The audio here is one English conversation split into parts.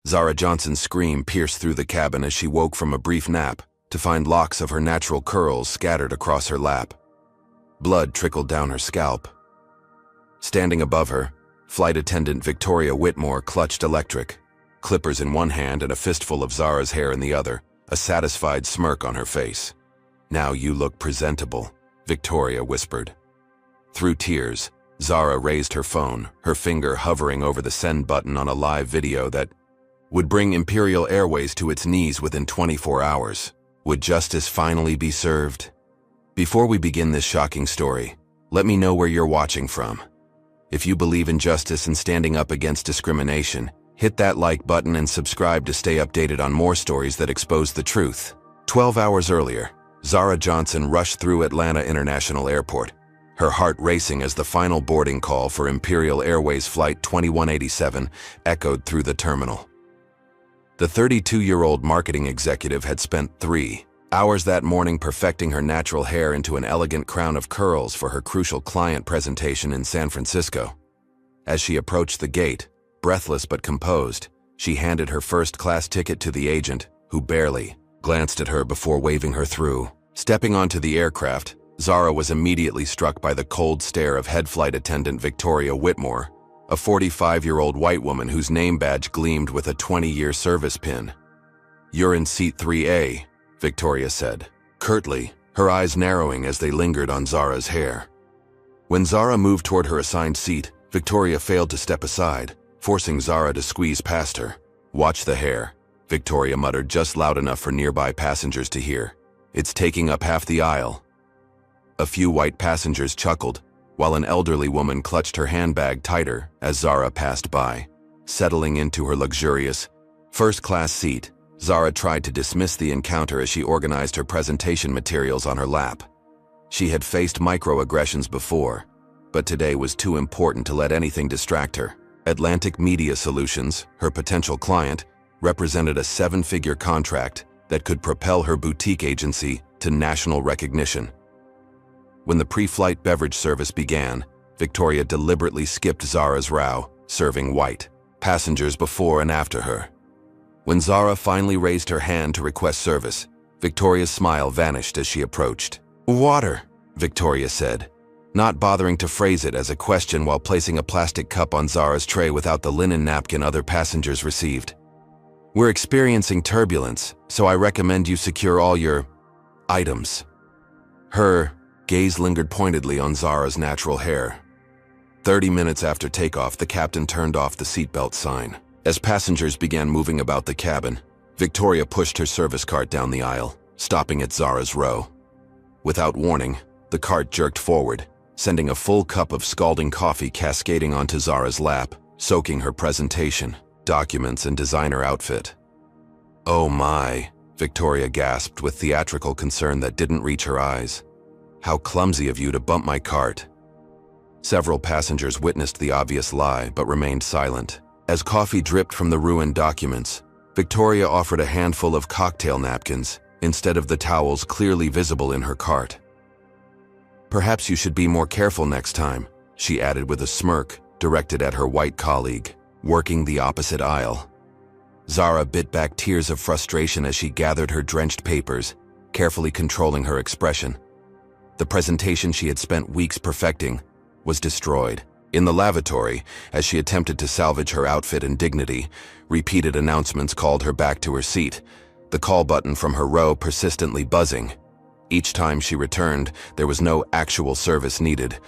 Zara Johnson's scream pierced through the cabin as she woke from a brief nap to find locks of her natural curls scattered across her lap. Blood trickled down her scalp. Standing above her, flight attendant Victoria Whitmore clutched electric, clippers in one hand and a fistful of Zara's hair in the other, a satisfied smirk on her face. "Now you look presentable," Victoria whispered. Through tears, Zara raised her phone, her finger hovering over the send button on a live video that would bring Imperial Airways to its knees within 24 hours. Would justice finally be served? Before we begin this shocking story, let me know where you're watching from. If you believe in justice and standing up against discrimination, hit that like button and subscribe to stay updated on more stories that expose the truth. 12 hours earlier, Zara Johnson rushed through Atlanta International Airport, her heart racing as the final boarding call for Imperial Airways Flight 2187 echoed through the terminal. The 32-year-old marketing executive had spent 3 hours that morning perfecting her natural hair into an elegant crown of curls for her crucial client presentation in San Francisco. As she approached the gate, breathless but composed, she handed her first-class ticket to the agent, who barely glanced at her before waving her through. Stepping onto the aircraft, Zara was immediately struck by the cold stare of head flight attendant Victoria Whitmore, a 45-year-old white woman whose name badge gleamed with a 20-year service pin. "You're in seat 3A, Victoria said, curtly, her eyes narrowing as they lingered on Zara's hair. When Zara moved toward her assigned seat, Victoria failed to step aside, forcing Zara to squeeze past her. "Watch the hair," Victoria muttered just loud enough for nearby passengers to hear. "It's taking up half the aisle." A few white passengers chuckled, while an elderly woman clutched her handbag tighter as Zara passed by. Settling into her luxurious, first-class seat, Zara tried to dismiss the encounter as she organized her presentation materials on her lap. She had faced microaggressions before, but today was too important to let anything distract her. Atlantic Media Solutions, her potential client, represented a 7-figure contract that could propel her boutique agency to national recognition. When the pre-flight beverage service began, Victoria deliberately skipped Zara's row, serving white passengers before and after her. When Zara finally raised her hand to request service, Victoria's smile vanished as she approached. "Water," Victoria said, not bothering to phrase it as a question while placing a plastic cup on Zara's tray without the linen napkin other passengers received. "We're experiencing turbulence, so I recommend you secure all your items." Her gaze lingered pointedly on Zara's natural hair. 30 minutes after takeoff, the captain turned off the seatbelt sign. As passengers began moving about the cabin, Victoria pushed her service cart down the aisle, stopping at Zara's row. Without warning, the cart jerked forward, sending a full cup of scalding coffee cascading onto Zara's lap, soaking her presentation, documents, and designer outfit. "Oh my," Victoria gasped with theatrical concern that didn't reach her eyes. "How clumsy of you to bump my cart." Several passengers witnessed the obvious lie but remained silent. As coffee dripped from the ruined documents, Victoria offered a handful of cocktail napkins instead of the towels clearly visible in her cart. "Perhaps you should be more careful next time," she added with a smirk directed at her white colleague, working the opposite aisle. Zara bit back tears of frustration as she gathered her drenched papers, carefully controlling her expression. The presentation she had spent weeks perfecting was destroyed. In the lavatory, as she attempted to salvage her outfit and dignity, repeated announcements called her back to her seat, the call button from her row persistently buzzing. Each time she returned, there was no actual service needed,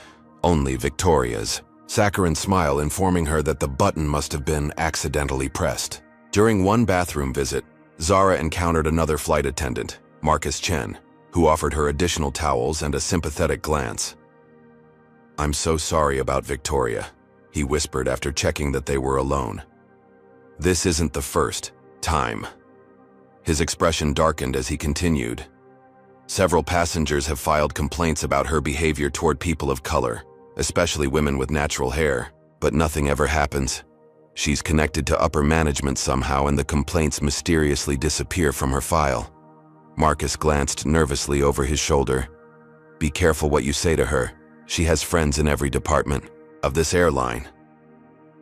only Victoria's saccharine smile informing her that the button must have been accidentally pressed. During one bathroom visit, Zara encountered another flight attendant, Marcus Chen, who offered her additional towels and a sympathetic glance. "I'm so sorry about Victoria," he whispered after checking that they were alone. "This isn't the first time." His expression darkened as he continued. "Several passengers have filed complaints about her behavior toward people of color, especially women with natural hair, but nothing ever happens. She's connected to upper management somehow and the complaints mysteriously disappear from her file." Marcus glanced nervously over his shoulder. "Be careful what you say to her. She has friends in every department of this airline."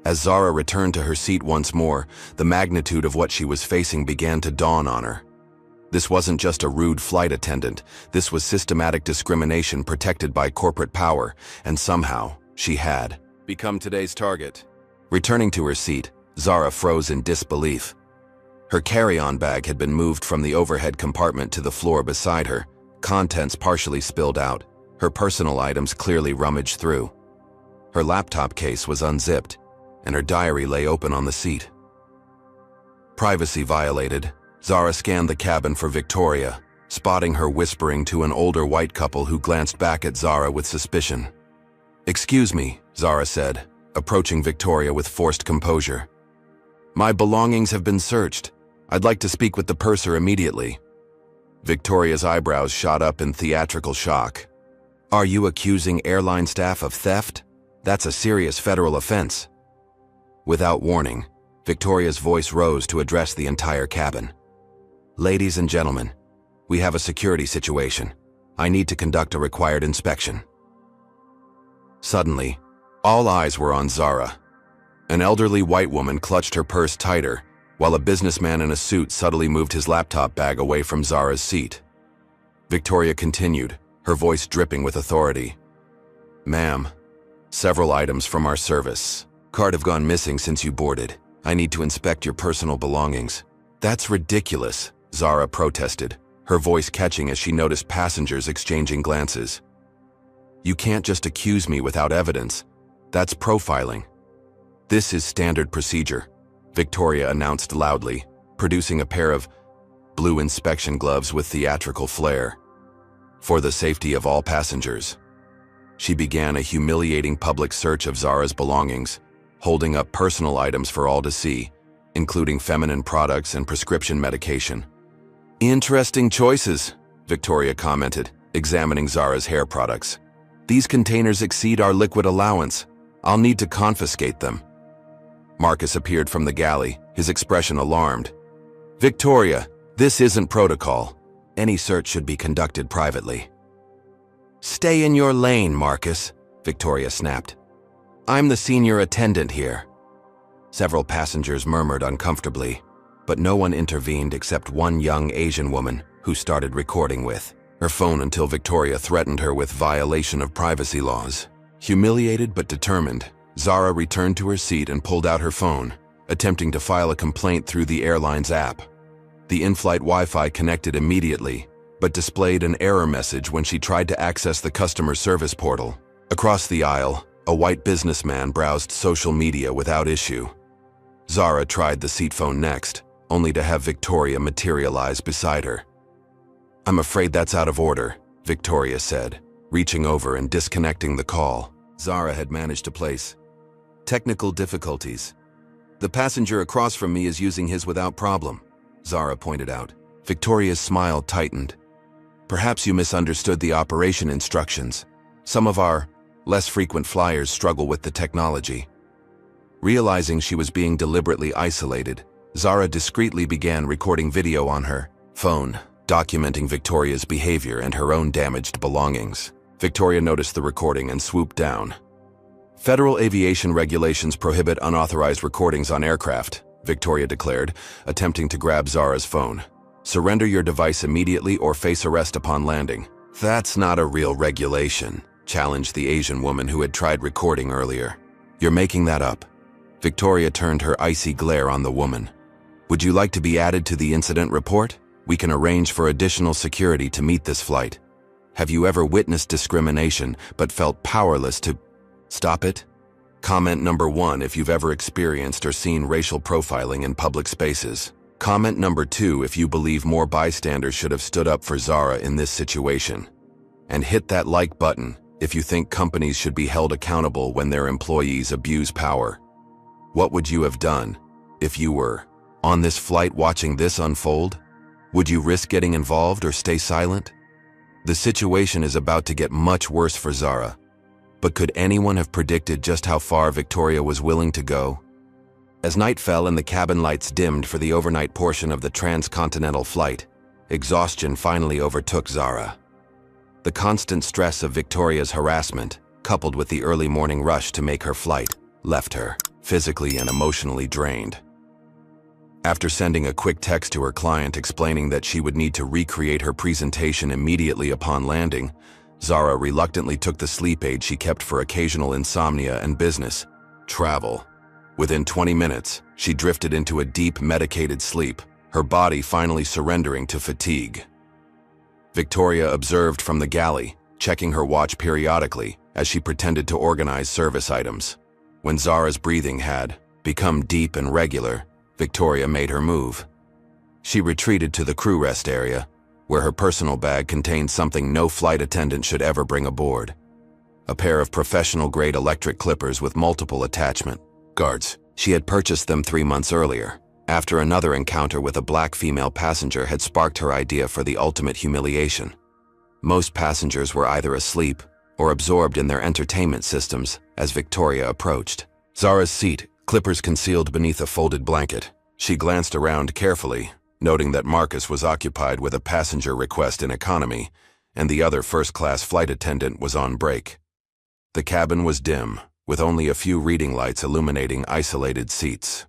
As Zara returned to her seat once more, the magnitude of what she was facing began to dawn on her. This wasn't just a rude flight attendant, this was systematic discrimination protected by corporate power, and somehow, she had become today's target. Returning to her seat, Zara froze in disbelief. Her carry-on bag had been moved from the overhead compartment to the floor beside her, contents partially spilled out, her personal items clearly rummaged through. Her laptop case was unzipped, and her diary lay open on the seat. Privacy violated, Zara scanned the cabin for Victoria, spotting her whispering to an older white couple who glanced back at Zara with suspicion. "Excuse me," Zara said, approaching Victoria with forced composure. "My belongings have been searched. I'd like to speak with the purser immediately." Victoria's eyebrows shot up in theatrical shock. "Are you accusing airline staff of theft? That's a serious federal offense." Without warning, Victoria's voice rose to address the entire cabin. "Ladies and gentlemen, we have a security situation. I need to conduct a required inspection." Suddenly, all eyes were on Zara. An elderly white woman clutched her purse tighter, while a businessman in a suit subtly moved his laptop bag away from Zara's seat. Victoria continued, her voice dripping with authority. "Ma'am, several items from our service card have gone missing since you boarded. I need to inspect your personal belongings." "That's ridiculous," Zara protested, her voice catching as she noticed passengers exchanging glances. "You can't just accuse me without evidence. That's profiling." "This is standard procedure," Victoria announced loudly, producing a pair of blue inspection gloves with theatrical flair. "For the safety of all passengers." She began a humiliating public search of Zara's belongings, holding up personal items for all to see, including feminine products and prescription medication. "Interesting choices," Victoria commented, examining Zara's hair products. "These containers exceed our liquid allowance. I'll need to confiscate them." Marcus appeared from the galley, his expression alarmed. "Victoria, this isn't protocol. Any search should be conducted privately." "Stay in your lane, Marcus," Victoria snapped. "I'm the senior attendant here." Several passengers murmured uncomfortably, but no one intervened except one young Asian woman who started recording with her phone until Victoria threatened her with violation of privacy laws. Humiliated but determined, Zara returned to her seat and pulled out her phone, attempting to file a complaint through the airline's app. The in-flight Wi-Fi connected immediately, but displayed an error message when she tried to access the customer service portal. Across the aisle, a white businessman browsed social media without issue. Zara tried the seat phone next, only to have Victoria materialize beside her. "I'm afraid that's out of order," Victoria said, reaching over and disconnecting the call. Zara had managed to place technical difficulties. "The passenger across from me is using his without problem," Zara pointed out. Victoria's smile tightened. "Perhaps you misunderstood the operation instructions. Some of our less frequent flyers struggle with the technology." Realizing she was being deliberately isolated, Zara discreetly began recording video on her phone, documenting Victoria's behavior and her own damaged belongings. Victoria noticed the recording and swooped down. "Federal aviation regulations prohibit unauthorized recordings on aircraft," Victoria declared, attempting to grab Zara's phone. "Surrender your device immediately or face arrest upon landing." "That's not a real regulation," challenged the Asian woman who had tried recording earlier. "You're making that up." Victoria turned her icy glare on the woman. "Would you like to be added to the incident report? We can arrange for additional security to meet this flight. Have you ever witnessed discrimination but felt powerless to stop it? Comment number 1 if you've ever experienced or seen racial profiling in public spaces. Comment number 2 if you believe more bystanders should have stood up for Zara in this situation. And hit that like button if you think companies should be held accountable when their employees abuse power. What would you have done if you were on this flight watching this unfold? Would you risk getting involved or stay silent? The situation is about to get much worse for Zara. But could anyone have predicted just how far Victoria was willing to go? As night fell and the cabin lights dimmed for the overnight portion of the transcontinental flight, exhaustion finally overtook Zara. The constant stress of Victoria's harassment, coupled with the early morning rush to make her flight, left her physically and emotionally drained. After sending a quick text to her client explaining that she would need to recreate her presentation immediately upon landing, Zara reluctantly took the sleep aid she kept for occasional insomnia and business travel. Within 20 minutes, she drifted into a deep, medicated sleep, her body finally surrendering to fatigue. Victoria observed from the galley, checking her watch periodically as she pretended to organize service items. When Zara's breathing had become deep and regular, Victoria made her move. She retreated to the crew rest area, where her personal bag contained something no flight attendant should ever bring aboard: a pair of professional-grade electric clippers with multiple attachment guards. She had purchased them 3 months earlier, after another encounter with a black female passenger had sparked her idea for the ultimate humiliation. Most passengers were either asleep or absorbed in their entertainment systems as Victoria approached. Zara's seat, clippers concealed beneath a folded blanket. She glanced around carefully, noting that Marcus was occupied with a passenger request in economy, and the other first-class flight attendant was on break. The cabin was dim, with only a few reading lights illuminating isolated seats.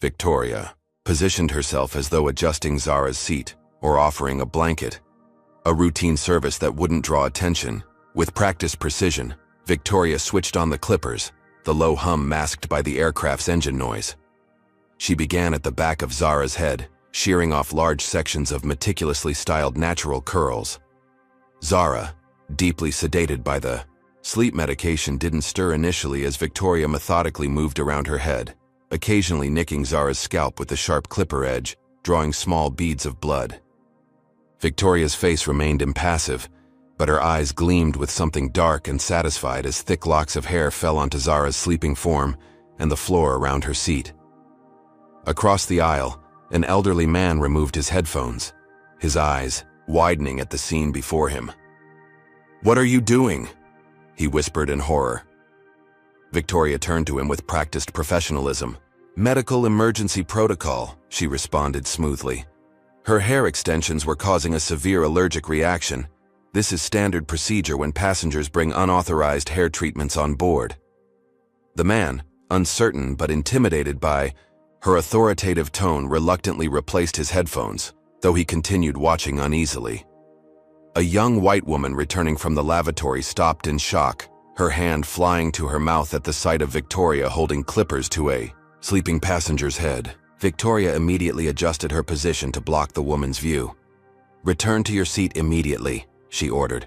Victoria positioned herself as though adjusting Zara's seat or offering a blanket, a routine service that wouldn't draw attention. With practiced precision, Victoria switched on the clippers, the low hum masked by the aircraft's engine noise. She began at the back of Zara's head, shearing off large sections of meticulously styled natural curls. Zara, deeply sedated by the sleep medication, didn't stir initially as Victoria methodically moved around her head, occasionally nicking Zara's scalp with the sharp clipper edge, drawing small beads of blood. Victoria's face remained impassive, but her eyes gleamed with something dark and satisfied as thick locks of hair fell onto Zara's sleeping form and the floor around her seat. Across the aisle, an elderly man removed his headphones, his eyes widening at the scene before him. "What are you doing?" he whispered in horror. Victoria turned to him with practiced professionalism. "Medical emergency protocol," she responded smoothly. Her hair extensions were causing a severe allergic reaction. This is standard procedure when passengers bring unauthorized hair treatments on board. The man, uncertain but intimidated by her authoritative tone, reluctantly replaced his headphones, though he continued watching uneasily. A young white woman returning from the lavatory stopped in shock, her hand flying to her mouth at the sight of Victoria holding clippers to a sleeping passenger's head. Victoria immediately adjusted her position to block the woman's view. "Return to your seat immediately," she ordered.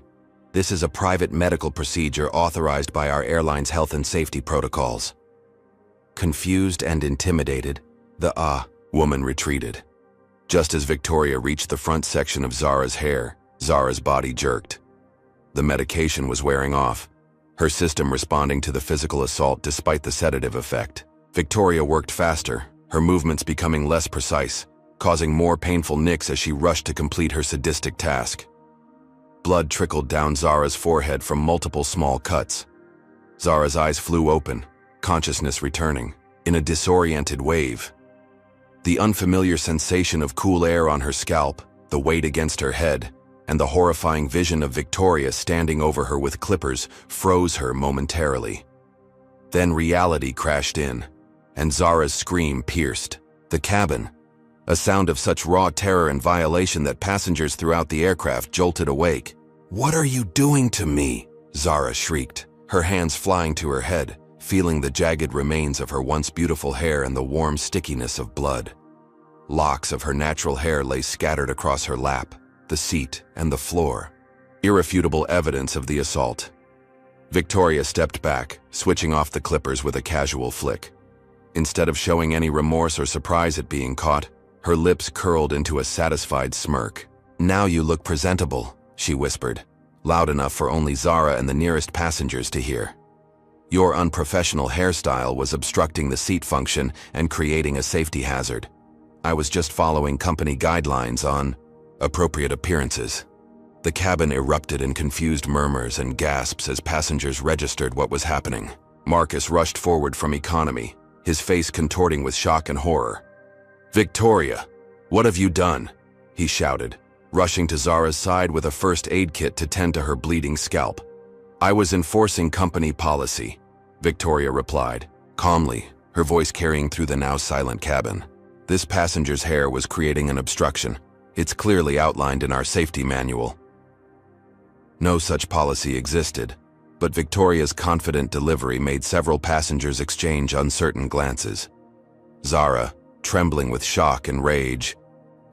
"This is a private medical procedure authorized by our airline's health and safety protocols." Confused and intimidated, the woman retreated. Just as Victoria reached the front section of Zara's hair, Zara's body jerked. The medication was wearing off, her system responding to the physical assault despite the sedative effect. Victoria worked faster, her movements becoming less precise, causing more painful nicks as she rushed to complete her sadistic task. Blood trickled down Zara's forehead from multiple small cuts. Zara's eyes flew open, consciousness returning, in a disoriented wave. The unfamiliar sensation of cool air on her scalp, the weight against her head, and the horrifying vision of Victoria standing over her with clippers froze her momentarily. Then reality crashed in, and Zara's scream pierced the cabin, a sound of such raw terror and violation that passengers throughout the aircraft jolted awake. "What are you doing to me?" Zara shrieked, her hands flying to her head, feeling the jagged remains of her once beautiful hair and the warm stickiness of blood. Locks of her natural hair lay scattered across her lap, the seat, and the floor, irrefutable evidence of the assault. Victoria stepped back, switching off the clippers with a casual flick. Instead of showing any remorse or surprise at being caught, her lips curled into a satisfied smirk. "Now you look presentable," she whispered, loud enough for only Zara and the nearest passengers to hear. "Your unprofessional hairstyle was obstructing the seat function and creating a safety hazard. I was just following company guidelines on appropriate appearances." The cabin erupted in confused murmurs and gasps as passengers registered what was happening. Marcus rushed forward from economy, his face contorting with shock and horror. "Victoria, what have you done?" he shouted, rushing to Zara's side with a first aid kit to tend to her bleeding scalp. "I was enforcing company policy," Victoria replied, calmly, her voice carrying through the now silent cabin. This passenger's hair was creating an obstruction. It's clearly outlined in our safety manual. No such policy existed, but Victoria's confident delivery made several passengers exchange uncertain glances. Zara, trembling with shock and rage,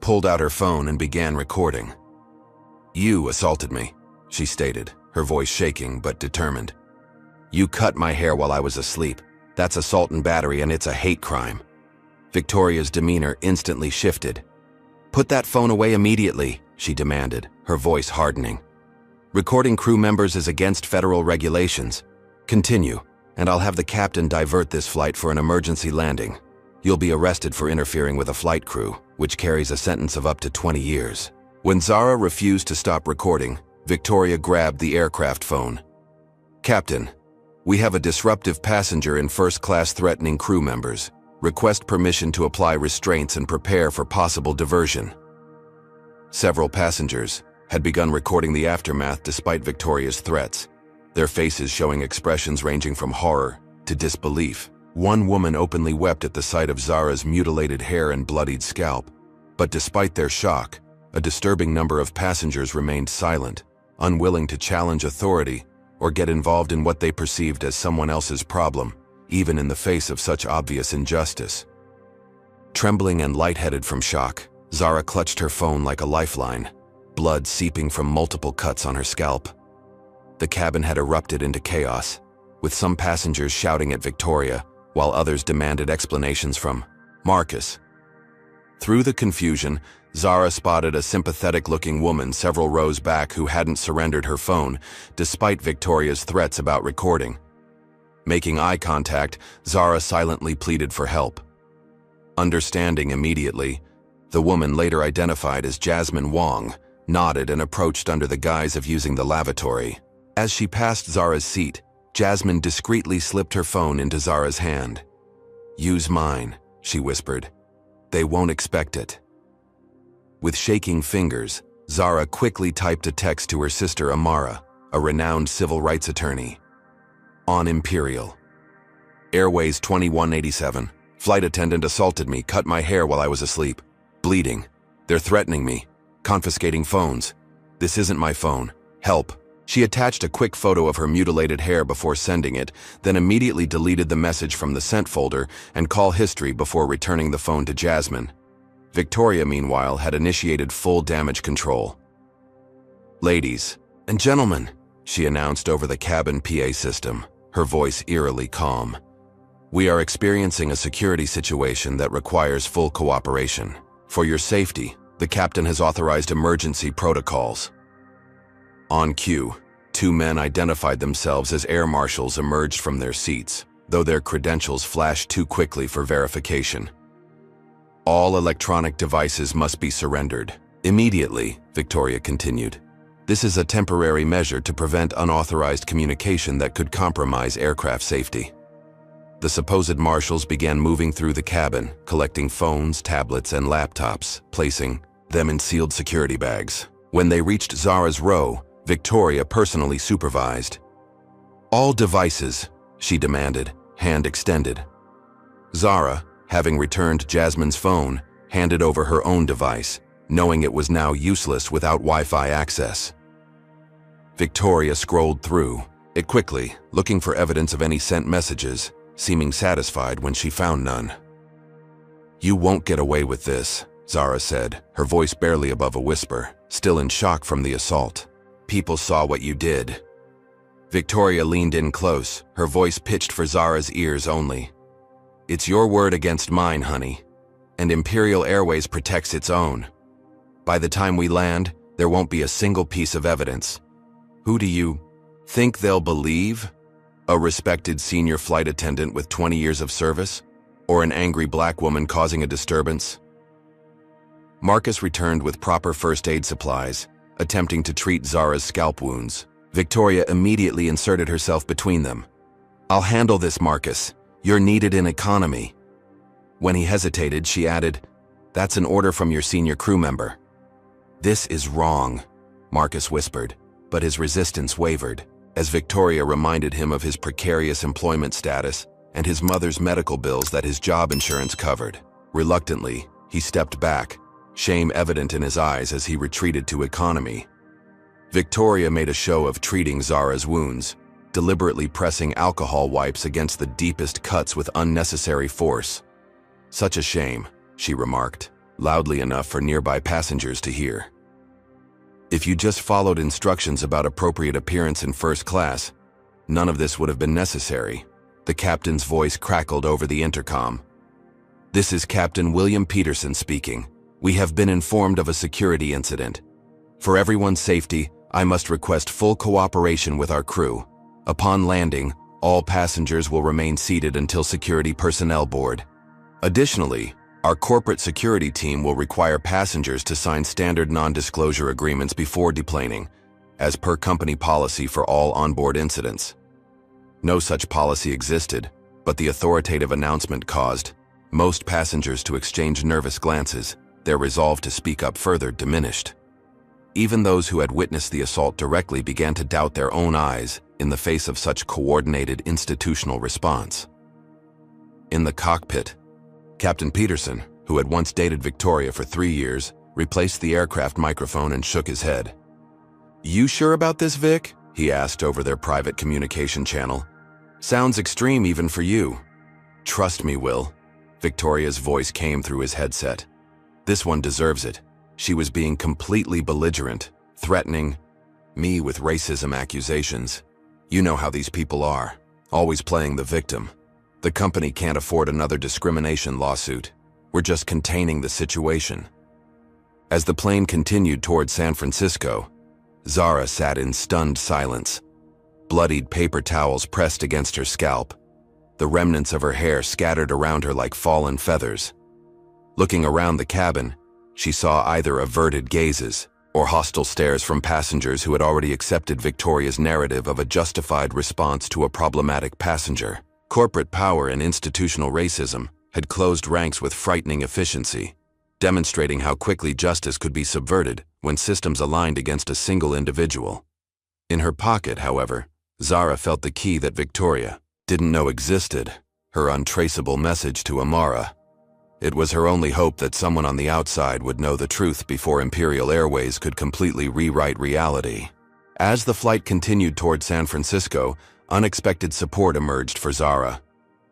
pulled out her phone and began recording. "You assaulted me," she stated, her voice shaking but determined. "You cut my hair while I was asleep. That's assault and battery, and it's a hate crime." Victoria's demeanor instantly shifted. "Put that phone away immediately," she demanded, her voice hardening. "Recording crew members is against federal regulations. Continue, and I'll have the captain divert this flight for an emergency landing. You'll be arrested for interfering with a flight crew, which carries a sentence of up to 20 years. When Zara refused to stop recording, Victoria grabbed the aircraft phone. "Captain, we have a disruptive passenger in first class threatening crew members. Request permission to apply restraints and prepare for possible diversion." Several passengers had begun recording the aftermath despite Victoria's threats, their faces showing expressions ranging from horror to disbelief. One woman openly wept at the sight of Zara's mutilated hair and bloodied scalp. But despite their shock, a disturbing number of passengers remained silent, unwilling to challenge authority or get involved in what they perceived as someone else's problem, even in the face of such obvious injustice. Trembling and lightheaded from shock, Zara clutched her phone like a lifeline, blood seeping from multiple cuts on her scalp. The cabin had erupted into chaos, with some passengers shouting at Victoria, while others demanded explanations from Marcus. Through the confusion, Zara spotted a sympathetic-looking woman several rows back who hadn't surrendered her phone, despite Victoria's threats about recording. Making eye contact, Zara silently pleaded for help. Understanding immediately, the woman, later identified as Jasmine Wong, nodded and approached under the guise of using the lavatory. As she passed Zara's seat, Jasmine discreetly slipped her phone into Zara's hand. "Use mine," she whispered. "They won't expect it." With shaking fingers, Zara quickly typed a text to her sister Amara, a renowned civil rights attorney. On Imperial. Airways 2187. Flight attendant assaulted me, cut my hair while I was asleep. Bleeding. They're threatening me. Confiscating phones. This isn't my phone. Help. She attached a quick photo of her mutilated hair before sending it, then immediately deleted the message from the sent folder and call history before returning the phone to Jasmine. Victoria, meanwhile, had initiated full damage control. "Ladies and gentlemen," she announced over the cabin PA system, her voice eerily calm. "We are experiencing a security situation that requires full cooperation. For your safety, the captain has authorized emergency protocols." On cue, two men identified themselves as air marshals emerged from their seats, though their credentials flashed too quickly for verification. "All electronic devices must be surrendered immediately," Victoria continued. "This is a temporary measure to prevent unauthorized communication that could compromise aircraft safety." The supposed marshals began moving through the cabin, collecting phones, tablets, and laptops, placing them in sealed security bags. When they reached Zara's row, Victoria personally supervised. "All devices," she demanded, hand extended. Zara, having returned Jasmine's phone, handed over her own device, knowing it was now useless without Wi-Fi access. Victoria scrolled through it quickly, looking for evidence of any sent messages, seeming satisfied when she found none. "You won't get away with this," Zara said, her voice barely above a whisper, still in shock from the assault. "People saw what you did." Victoria leaned in close, her voice pitched for Zara's ears only. "It's your word against mine, honey, and Imperial Airways protects its own. By the time we land, there won't be a single piece of evidence. Who do you think they'll believe? A respected senior flight attendant with 20 years of service? Or an angry black woman causing a disturbance?" Marcus returned with proper first aid supplies, attempting to treat Zara's scalp wounds. Victoria immediately inserted herself between them. "I'll handle this, Marcus. You're needed in economy." When he hesitated, she added, "That's an order from your senior crew member." "This is wrong," Marcus whispered, but his resistance wavered. As Victoria reminded him of his precarious employment status, and his mother's medical bills that his job insurance covered. Reluctantly, he stepped back, shame evident in his eyes as he retreated to economy. Victoria made a show of treating Zara's wounds, deliberately pressing alcohol wipes against the deepest cuts with unnecessary force. "Such a shame," she remarked, loudly enough for nearby passengers to hear. "If you just followed instructions about appropriate appearance in first class, none of this would have been necessary." The captain's voice crackled over the intercom. "This is Captain William Peterson speaking. We have been informed of a security incident. For everyone's safety, I must request full cooperation with our crew. Upon landing, all passengers will remain seated until security personnel board. Additionally, our corporate security team will require passengers to sign standard non-disclosure agreements before deplaning, as per company policy for all onboard incidents." No such policy existed, but the authoritative announcement caused most passengers to exchange nervous glances. Their resolve to speak up further diminished. Even those who had witnessed the assault directly began to doubt their own eyes in the face of such coordinated institutional response. In the cockpit, Captain Peterson, who had once dated Victoria for 3 years, replaced the aircraft microphone and shook his head. "You sure about this, Vic?" he asked over their private communication channel. "Sounds extreme even for you." "Trust me, Will." Victoria's voice came through his headset. "This one deserves it. She was being completely belligerent, threatening me with racism accusations. You know how these people are, always playing the victim. The company can't afford another discrimination lawsuit. We're just containing the situation." As the plane continued toward San Francisco, Zara sat in stunned silence. Bloodied paper towels pressed against her scalp, the remnants of her hair scattered around her like fallen feathers. Looking around the cabin, she saw either averted gazes or hostile stares from passengers who had already accepted Victoria's narrative of a justified response to a problematic passenger. Corporate power and institutional racism had closed ranks with frightening efficiency, demonstrating how quickly justice could be subverted when systems aligned against a single individual. In her pocket, however, Zara felt the key that Victoria didn't know existed, her untraceable message to Amara. It was her only hope that someone on the outside would know the truth before Imperial Airways could completely rewrite reality. As the flight continued toward San Francisco, unexpected support emerged for Zara.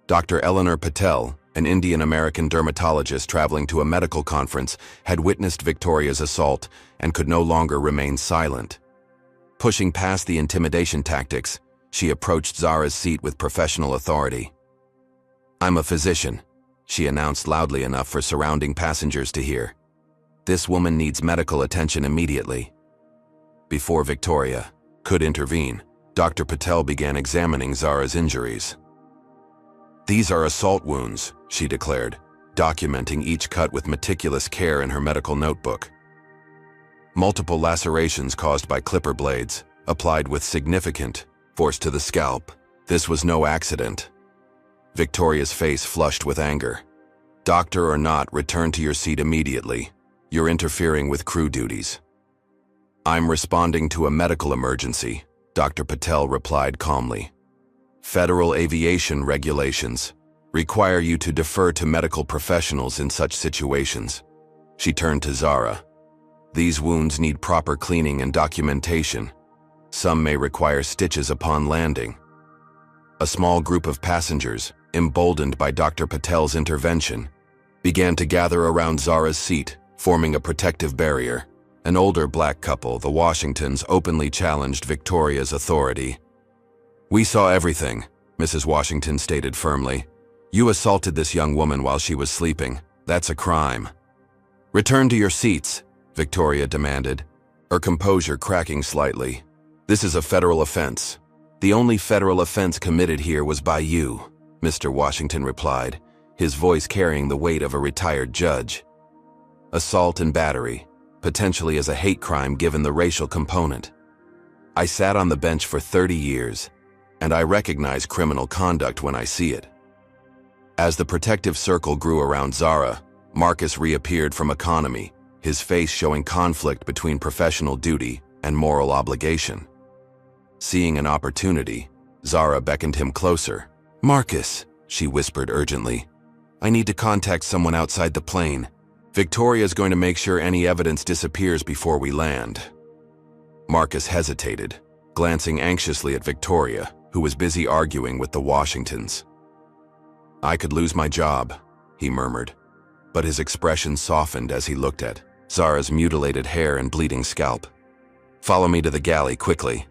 Dr. Eleanor Patel, an Indian-American dermatologist traveling to a medical conference, had witnessed Victoria's assault and could no longer remain silent. Pushing past the intimidation tactics, she approached Zara's seat with professional authority. "I'm a physician," she announced loudly enough for surrounding passengers to hear. "This woman needs medical attention immediately." Before Victoria could intervene, Dr. Patel began examining Zara's injuries. "These are assault wounds," she declared, documenting each cut with meticulous care in her medical notebook. "Multiple lacerations caused by clipper blades, applied with significant force to the scalp. This was no accident." Victoria's face flushed with anger. "Doctor or not, return to your seat immediately. You're interfering with crew duties." "I'm responding to a medical emergency," Dr. Patel replied calmly. "Federal aviation regulations require you to defer to medical professionals in such situations." She turned to Zara. "These wounds need proper cleaning and documentation. Some may require stitches upon landing." A small group of passengers, emboldened by Dr. Patel's intervention, began to gather around Zara's seat, forming a protective barrier. An older black couple, the Washingtons, openly challenged Victoria's authority. "We saw everything," Mrs. Washington stated firmly. "You assaulted this young woman while she was sleeping. That's a crime." "Return to your seats," Victoria demanded, her composure cracking slightly. "This is a federal offense. The only federal offense committed here was by you," Mr. Washington replied, his voice carrying the weight of a retired judge. "Assault and battery, potentially as a hate crime given the racial component. I sat on the bench for 30 years, and I recognize criminal conduct when I see it." As the protective circle grew around Zara, Marcus reappeared from economy, his face showing conflict between professional duty and moral obligation. Seeing an opportunity, Zara beckoned him closer. "Marcus, she whispered urgently. "I need to contact someone outside the plane. Victoria's going to make sure any evidence disappears before we land." Marcus hesitated, glancing anxiously at Victoria, who was busy arguing with the Washingtons. "I could lose my job," he murmured, but his expression softened as he looked at Zara's mutilated hair and bleeding scalp. "Follow me to the galley, quickly."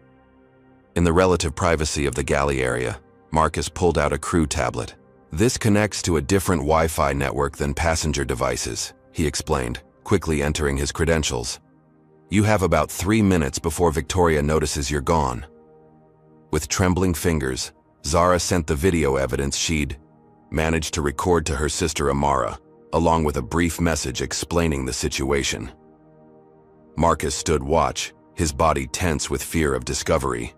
In the relative privacy of the galley area, Marcus pulled out a crew tablet. "This connects to a different Wi-Fi network than passenger devices," he explained, quickly entering his credentials. "You have about 3 minutes before Victoria notices you're gone." With trembling fingers, Zara sent the video evidence she'd managed to record to her sister Amara, along with a brief message explaining the situation. Marcus stood watch, his body tense with fear of discovery.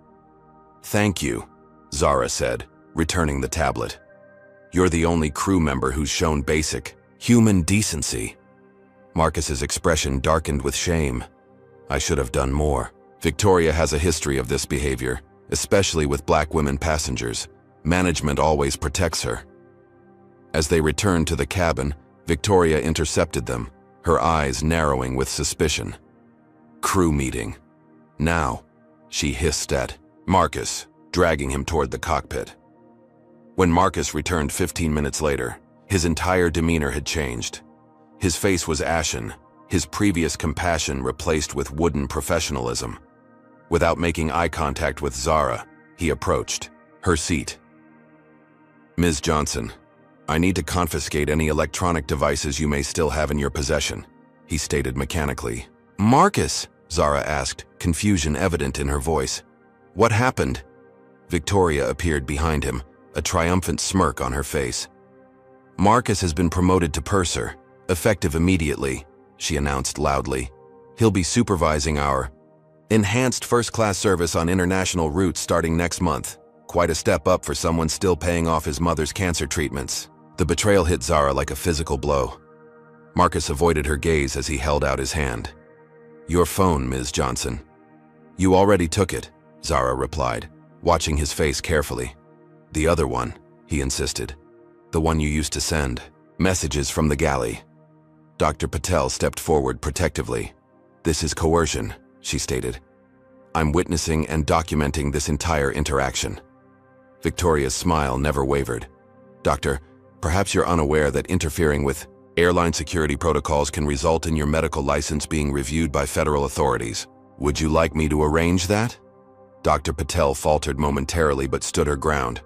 "Thank you," Zara said, returning the tablet. "You're the only crew member who's shown basic human decency." Marcus's expression darkened with shame. "I should have done more. Victoria has a history of this behavior, especially with black women passengers. Management always protects her." As they returned to the cabin, Victoria intercepted them, her eyes narrowing with suspicion. "Crew meeting. Now," she hissed at Marcus, dragging him toward the cockpit. When Marcus returned 15 minutes later, his entire demeanor had changed. His face was ashen, his previous compassion replaced with wooden professionalism. Without making eye contact with Zara, he approached her seat. "Ms. Johnson, I need to confiscate any electronic devices you may still have in your possession," he stated mechanically. "Marcus," Zara asked, confusion evident in her voice. "What happened?" Victoria appeared behind him, a triumphant smirk on her face. "Marcus has been promoted to purser, effective immediately," she announced loudly. "He'll be supervising our enhanced first-class service on international routes starting next month. Quite a step up for someone still paying off his mother's cancer treatments." The betrayal hit Zara like a physical blow. Marcus avoided her gaze as he held out his hand. "Your phone, Ms. Johnson." "You already took it," Zara replied, watching his face carefully. "The other one," he insisted. "The one you used to send messages from the galley." Dr. Patel stepped forward protectively. "This is coercion," she stated. "I'm witnessing and documenting this entire interaction." Victoria's smile never wavered. "Doctor, perhaps you're unaware that interfering with airline security protocols can result in your medical license being reviewed by federal authorities. Would you like me to arrange that?" Dr. Patel faltered momentarily but stood her ground.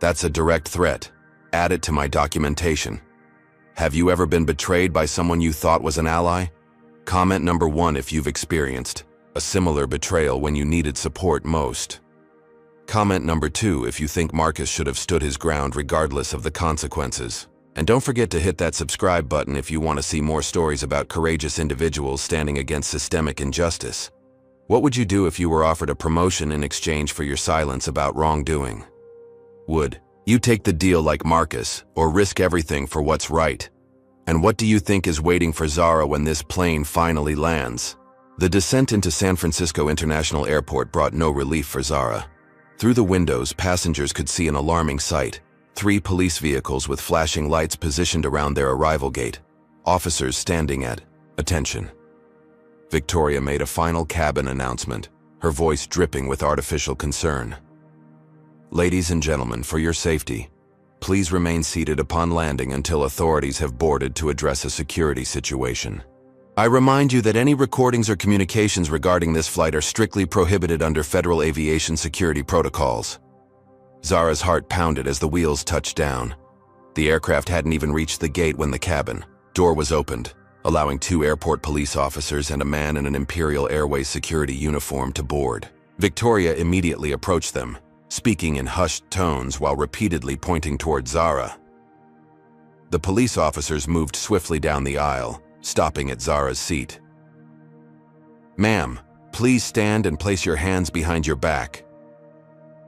"That's a direct threat. Add it to my documentation. Have you ever been betrayed by someone you thought was an ally? Comment number 1 if you've experienced a similar betrayal when you needed support most. Comment number 2 if you think Marcus should have stood his ground regardless of the consequences. And don't forget to hit that subscribe button if you want to see more stories about courageous individuals standing against systemic injustice. What would you do if you were offered a promotion in exchange for your silence about wrongdoing? Would you take the deal like Marcus, or risk everything for what's right? And what do you think is waiting for Zara when this plane finally lands? The descent into San Francisco International Airport brought no relief for Zara. Through the windows, passengers could see an alarming sight. 3 police vehicles with flashing lights positioned around their arrival gate. Officers standing at attention. Victoria made a final cabin announcement, her voice dripping with artificial concern. "Ladies and gentlemen, for your safety, please remain seated upon landing until authorities have boarded to address a security situation. I remind you that any recordings or communications regarding this flight are strictly prohibited under federal aviation security protocols." Zara's heart pounded as the wheels touched down. The aircraft hadn't even reached the gate when the cabin door was opened, allowing 2 airport police officers and a man in an Imperial Airways security uniform to board. Victoria immediately approached them, speaking in hushed tones while repeatedly pointing toward Zara. The police officers moved swiftly down the aisle, stopping at Zara's seat. "Ma'am, please stand and place your hands behind your back."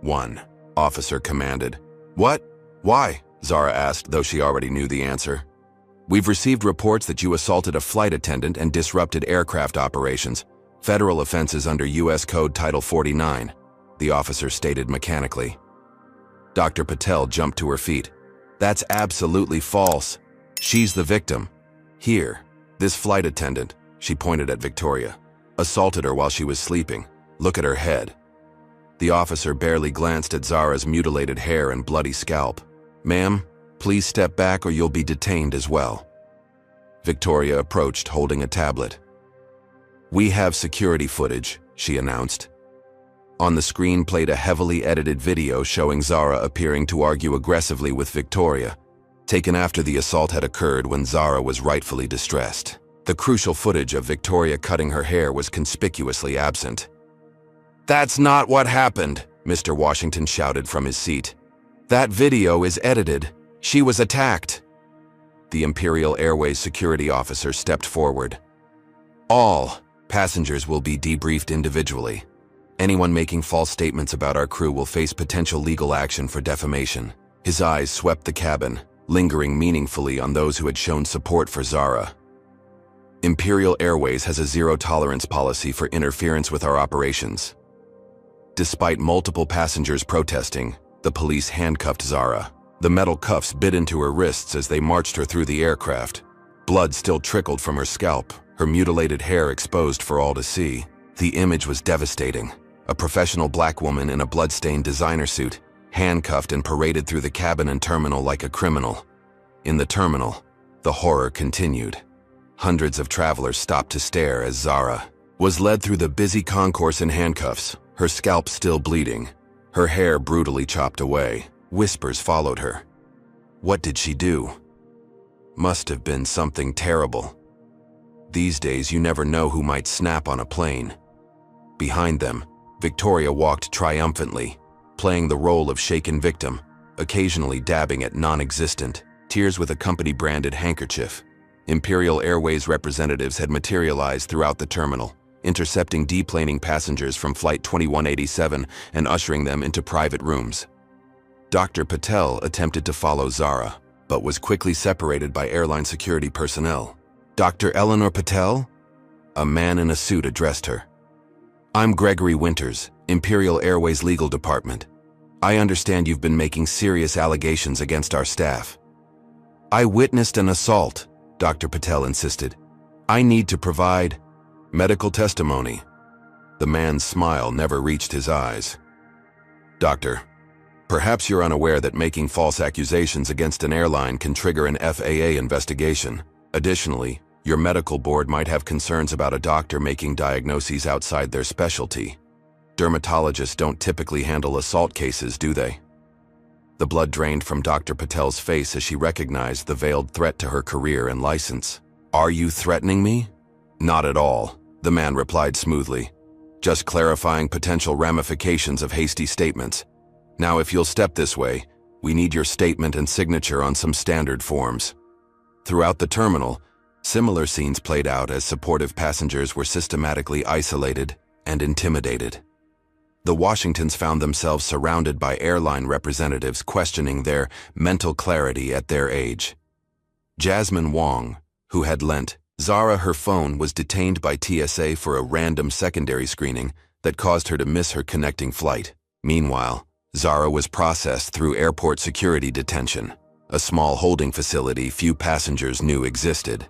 One officer commanded. "What? Why?" Zara asked, though she already knew the answer. "We've received reports that you assaulted a flight attendant and disrupted aircraft operations. Federal offenses under U.S. Code Title 49, the officer stated mechanically. Dr. Patel jumped to her feet. That's absolutely false. She's the victim. Here, this flight attendant, she pointed at Victoria, assaulted her while she was sleeping. Look at her head. The officer barely glanced at Zara's mutilated hair and bloody scalp. Ma'am, please step back or you'll be detained as well. Victoria approached holding a tablet. We have security footage, she announced. On the screen played a heavily edited video showing Zara appearing to argue aggressively with Victoria, taken after the assault had occurred when Zara was rightfully distressed. The crucial footage of Victoria cutting her hair was conspicuously absent. That's not what happened, Mr. Washington shouted from his seat. That video is edited. She was attacked. The Imperial Airways security officer stepped forward. All passengers will be debriefed individually. Anyone making false statements about our crew will face potential legal action for defamation. His eyes swept the cabin, lingering meaningfully on those who had shown support for Zara. Imperial Airways has a zero-tolerance policy for interference with our operations. Despite multiple passengers protesting, the police handcuffed Zara. The metal cuffs bit into her wrists as they marched her through the aircraft. Blood still trickled from her scalp, her mutilated hair exposed for all to see. The image was devastating. A professional black woman in a blood-stained designer suit, handcuffed and paraded through the cabin and terminal like a criminal. In the terminal, the horror continued. Hundreds of travelers stopped to stare as Zara was led through the busy concourse in handcuffs, her scalp still bleeding, her hair brutally chopped away. Whispers followed her. What did she do? Must have been something terrible. These days, you never know who might snap on a plane. Behind them, Victoria walked triumphantly, playing the role of shaken victim, occasionally dabbing at non-existent tears with a company-branded handkerchief. Imperial Airways representatives had materialized throughout the terminal, intercepting deplaning passengers from Flight 2187 and ushering them into private rooms. Dr. Patel attempted to follow Zara, but was quickly separated by airline security personnel. Dr. Eleanor Patel? A man in a suit addressed her. I'm Gregory Winters, Imperial Airways Legal Department. I understand you've been making serious allegations against our staff. I witnessed an assault, Dr. Patel insisted. I need to provide medical testimony. The man's smile never reached his eyes. Doctor, perhaps you're unaware that making false accusations against an airline can trigger an FAA investigation. Additionally, your medical board might have concerns about a doctor making diagnoses outside their specialty. Dermatologists don't typically handle assault cases, do they? The blood drained from Dr. Patel's face as she recognized the veiled threat to her career and license. Are you threatening me? Not at all, the man replied smoothly. Just clarifying potential ramifications of hasty statements. Now, if you'll step this way, we need your statement and signature on some standard forms. Throughout the terminal, similar scenes played out as supportive passengers were systematically isolated and intimidated. The Washingtons found themselves surrounded by airline representatives questioning their mental clarity at their age. Jasmine Wong, who had lent Zara her phone, was detained by TSA for a random secondary screening that caused her to miss her connecting flight. Meanwhile, Zara was processed through airport security detention, a small holding facility few passengers knew existed.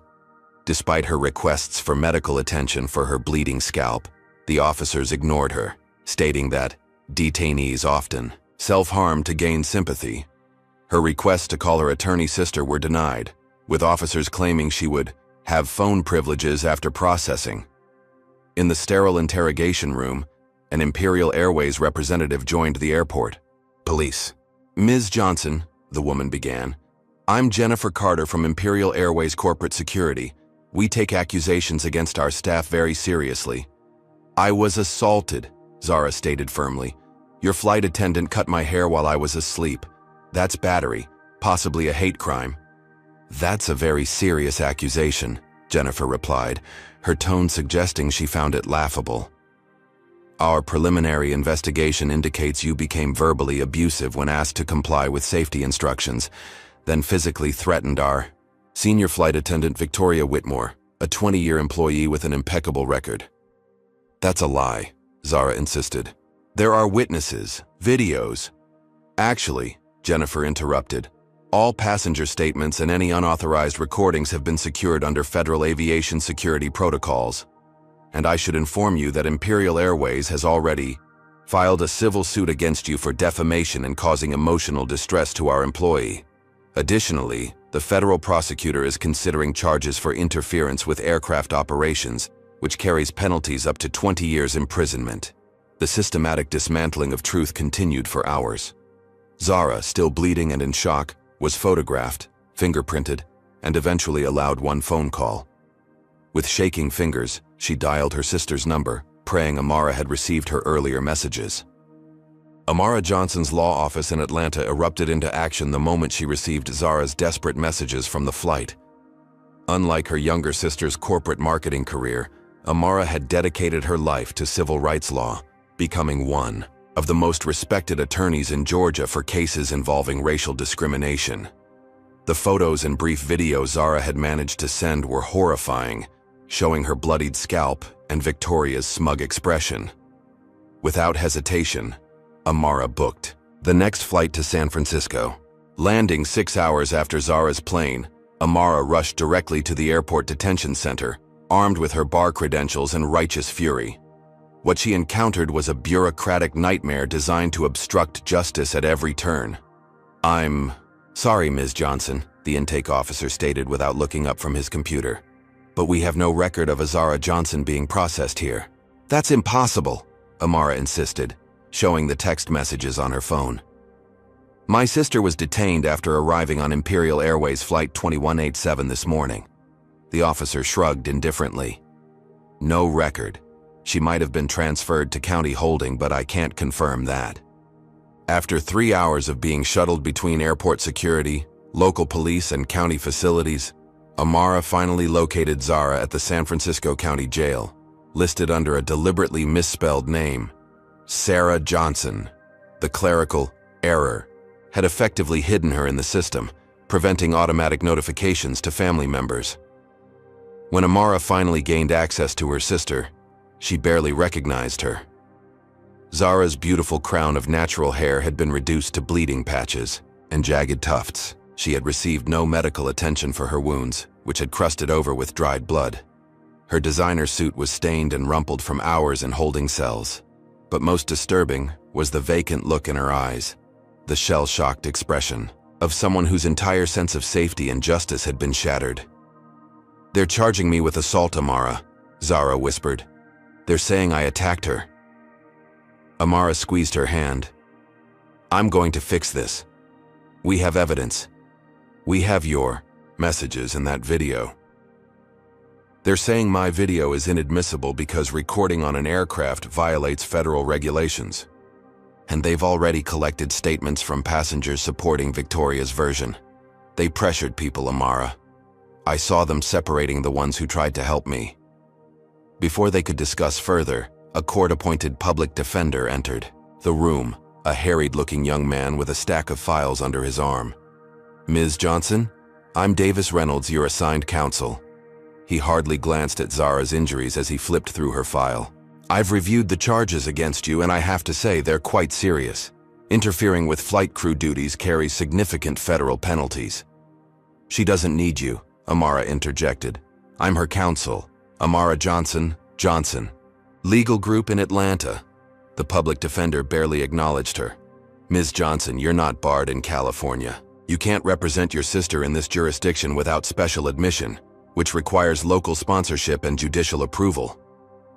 Despite her requests for medical attention for her bleeding scalp, the officers ignored her, stating that detainees often self-harm to gain sympathy. Her requests to call her attorney sister were denied, with officers claiming she would have phone privileges after processing. In the sterile interrogation room, an Imperial Airways representative joined the airport. Police. Ms. Johnson, the woman began, I'm Jennifer Carter from Imperial Airways Corporate Security. We take accusations against our staff very seriously. I was assaulted, Zara stated firmly. Your flight attendant cut my hair while I was asleep. That's battery, possibly a hate crime. That's a very serious accusation, Jennifer replied, her tone suggesting she found it laughable. Our preliminary investigation indicates you became verbally abusive when asked to comply with safety instructions, then physically threatened our senior flight attendant Victoria Whitmore, a 20-year employee with an impeccable record. That's a lie, Zara insisted. There are witnesses, videos. Actually, Jennifer interrupted, All passenger statements and any unauthorized recordings have been secured under federal aviation security protocols. And I should inform you that Imperial Airways has already filed a civil suit against you for defamation and causing emotional distress to our employee. Additionally, the federal prosecutor is considering charges for interference with aircraft operations, which carries penalties up to 20 years imprisonment. The systematic dismantling of truth continued for hours. Zara, still bleeding and in shock, was photographed, fingerprinted, and eventually allowed one phone call. With shaking fingers, she dialed her sister's number, praying Amara had received her earlier messages. Amara Johnson's law office in Atlanta erupted into action the moment she received Zara's desperate messages from the flight. Unlike her younger sister's corporate marketing career, Amara had dedicated her life to civil rights law, becoming one of the most respected attorneys in Georgia for cases involving racial discrimination. The photos and brief video Zara had managed to send were horrifying, showing her bloodied scalp and Victoria's smug expression. Without hesitation, Amara booked the next flight to San Francisco. Landing 6 hours after Zara's plane, Amara rushed directly to the airport detention center, armed with her bar credentials and righteous fury. What she encountered was a bureaucratic nightmare designed to obstruct justice at every turn. "I'm sorry, Ms. Johnson," the intake officer stated without looking up from his computer. "But we have no record of a Zara Johnson being processed here." "That's impossible," Amara insisted, showing the text messages on her phone. "My sister was detained after arriving on Imperial Airways Flight 2187 this morning." The officer shrugged indifferently. "No record. She might have been transferred to county holding, but I can't confirm that." After 3 hours of being shuttled between airport security, local police, and county facilities, Amara finally located Zara at the San Francisco County Jail, listed under a deliberately misspelled name, Sarah Johnson. The clerical error had effectively hidden her in the system, preventing automatic notifications to family members. When Amara finally gained access to her sister, she barely recognized her. Zara's beautiful crown of natural hair had been reduced to bleeding patches and jagged tufts. She had received no medical attention for her wounds, which had crusted over with dried blood. Her designer suit was stained and rumpled from hours in holding cells. But most disturbing was the vacant look in her eyes, the shell-shocked expression of someone whose entire sense of safety and justice had been shattered. "They're charging me with assault, Amara," Zara whispered. "They're saying I attacked her." Amara squeezed her hand. "I'm going to fix this. We have evidence. We have your messages in that video. They're saying my video is inadmissible because recording on an aircraft violates federal regulations. And they've already collected statements from passengers supporting Victoria's version. They pressured people, Amara. I saw them separating the ones who tried to help me." Before they could discuss further, a court-appointed public defender entered the room, a harried-looking young man with a stack of files under his arm. "Ms. Johnson, I'm Davis Reynolds, your assigned counsel." He hardly glanced at Zara's injuries as he flipped through her file. "I've reviewed the charges against you, and I have to say they're quite serious. Interfering with flight crew duties carries significant federal penalties." "She doesn't need you," Amara interjected. "I'm her counsel, Amara Johnson, legal group in Atlanta." The public defender barely acknowledged her. "Ms. Johnson, you're not barred in California. You can't represent your sister in this jurisdiction without special admission, which requires local sponsorship and judicial approval."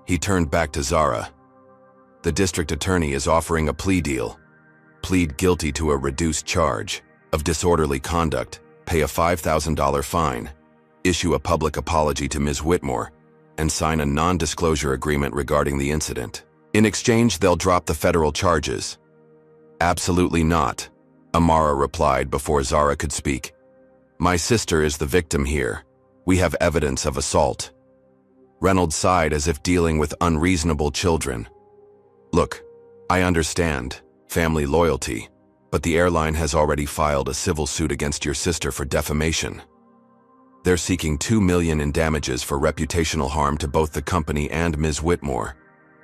He turned back to Zara. "The district attorney is offering a plea deal. Plead guilty to a reduced charge of disorderly conduct, pay a $5,000 fine, issue a public apology to Ms. Whitmore, and sign a non-disclosure agreement regarding the incident. In exchange, they'll drop the federal charges." "Absolutely not," Amara replied before Zara could speak. "My sister is the victim here. We have evidence of assault." Reynolds sighed as if dealing with unreasonable children. "Look, I understand family loyalty, but the airline has already filed a civil suit against your sister for defamation. They're seeking $2 million in damages for reputational harm to both the company and Ms. Whitmore.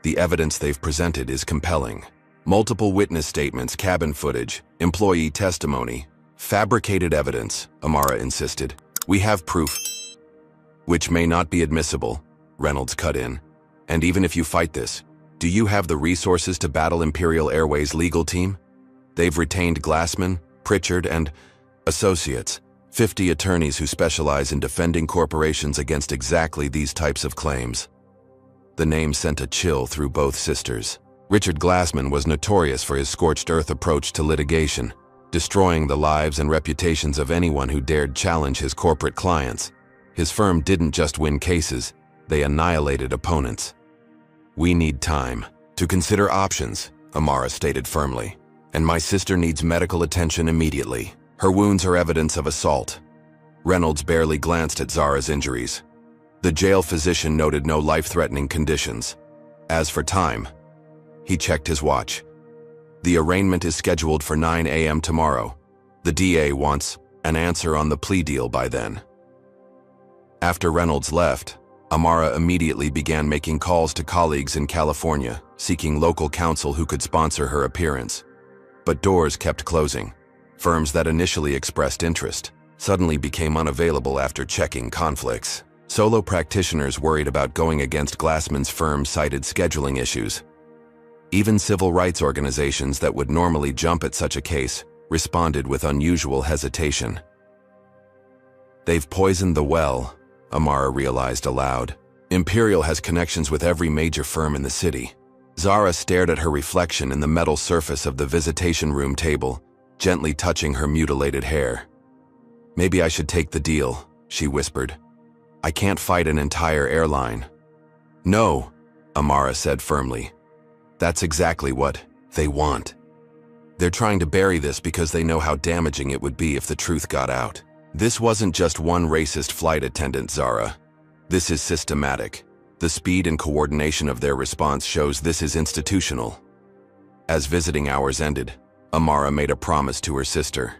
The evidence they've presented is compelling. Multiple witness statements, cabin footage, employee testimony. Fabricated evidence, Amara insisted. We have proof, which may not be admissible, Reynolds cut in. And even if you fight this, do you have the resources to battle Imperial Airways' legal team? They've retained Glassman, Pritchard, and associates, 50 attorneys who specialize in defending corporations against exactly these types of claims. The name sent a chill through both sisters. Richard Glassman was notorious for his scorched earth approach to litigation, destroying the lives and reputations of anyone who dared challenge his corporate clients. His firm didn't just win cases, they annihilated opponents. We need time to consider options, Amara stated firmly. And my sister needs medical attention immediately. Her wounds are evidence of assault. Reynolds barely glanced at Zara's injuries. The jail physician noted no life-threatening conditions. As for time, he checked his watch. The arraignment is scheduled for 9 a.m. tomorrow. The DA wants an answer on the plea deal by then. After Reynolds left, Amara immediately began making calls to colleagues in California, seeking local counsel who could sponsor her appearance. But doors kept closing. Firms that initially expressed interest suddenly became unavailable after checking conflicts. Solo practitioners worried about going against Glassman's firm cited scheduling issues. Even civil rights organizations that would normally jump at such a case responded with unusual hesitation. They've poisoned the well, Amara realized aloud. Imperial has connections with every major firm in the city. Zara stared at her reflection in the metal surface of the visitation room table, gently touching her mutilated hair. Maybe I should take the deal, she whispered. I can't fight an entire airline. No, Amara said firmly. That's exactly what they want. They're trying to bury this because they know how damaging it would be if the truth got out. This wasn't just one racist flight attendant, Zara. This is systematic. The speed and coordination of their response shows this is institutional. As visiting hours ended, Amara made a promise to her sister.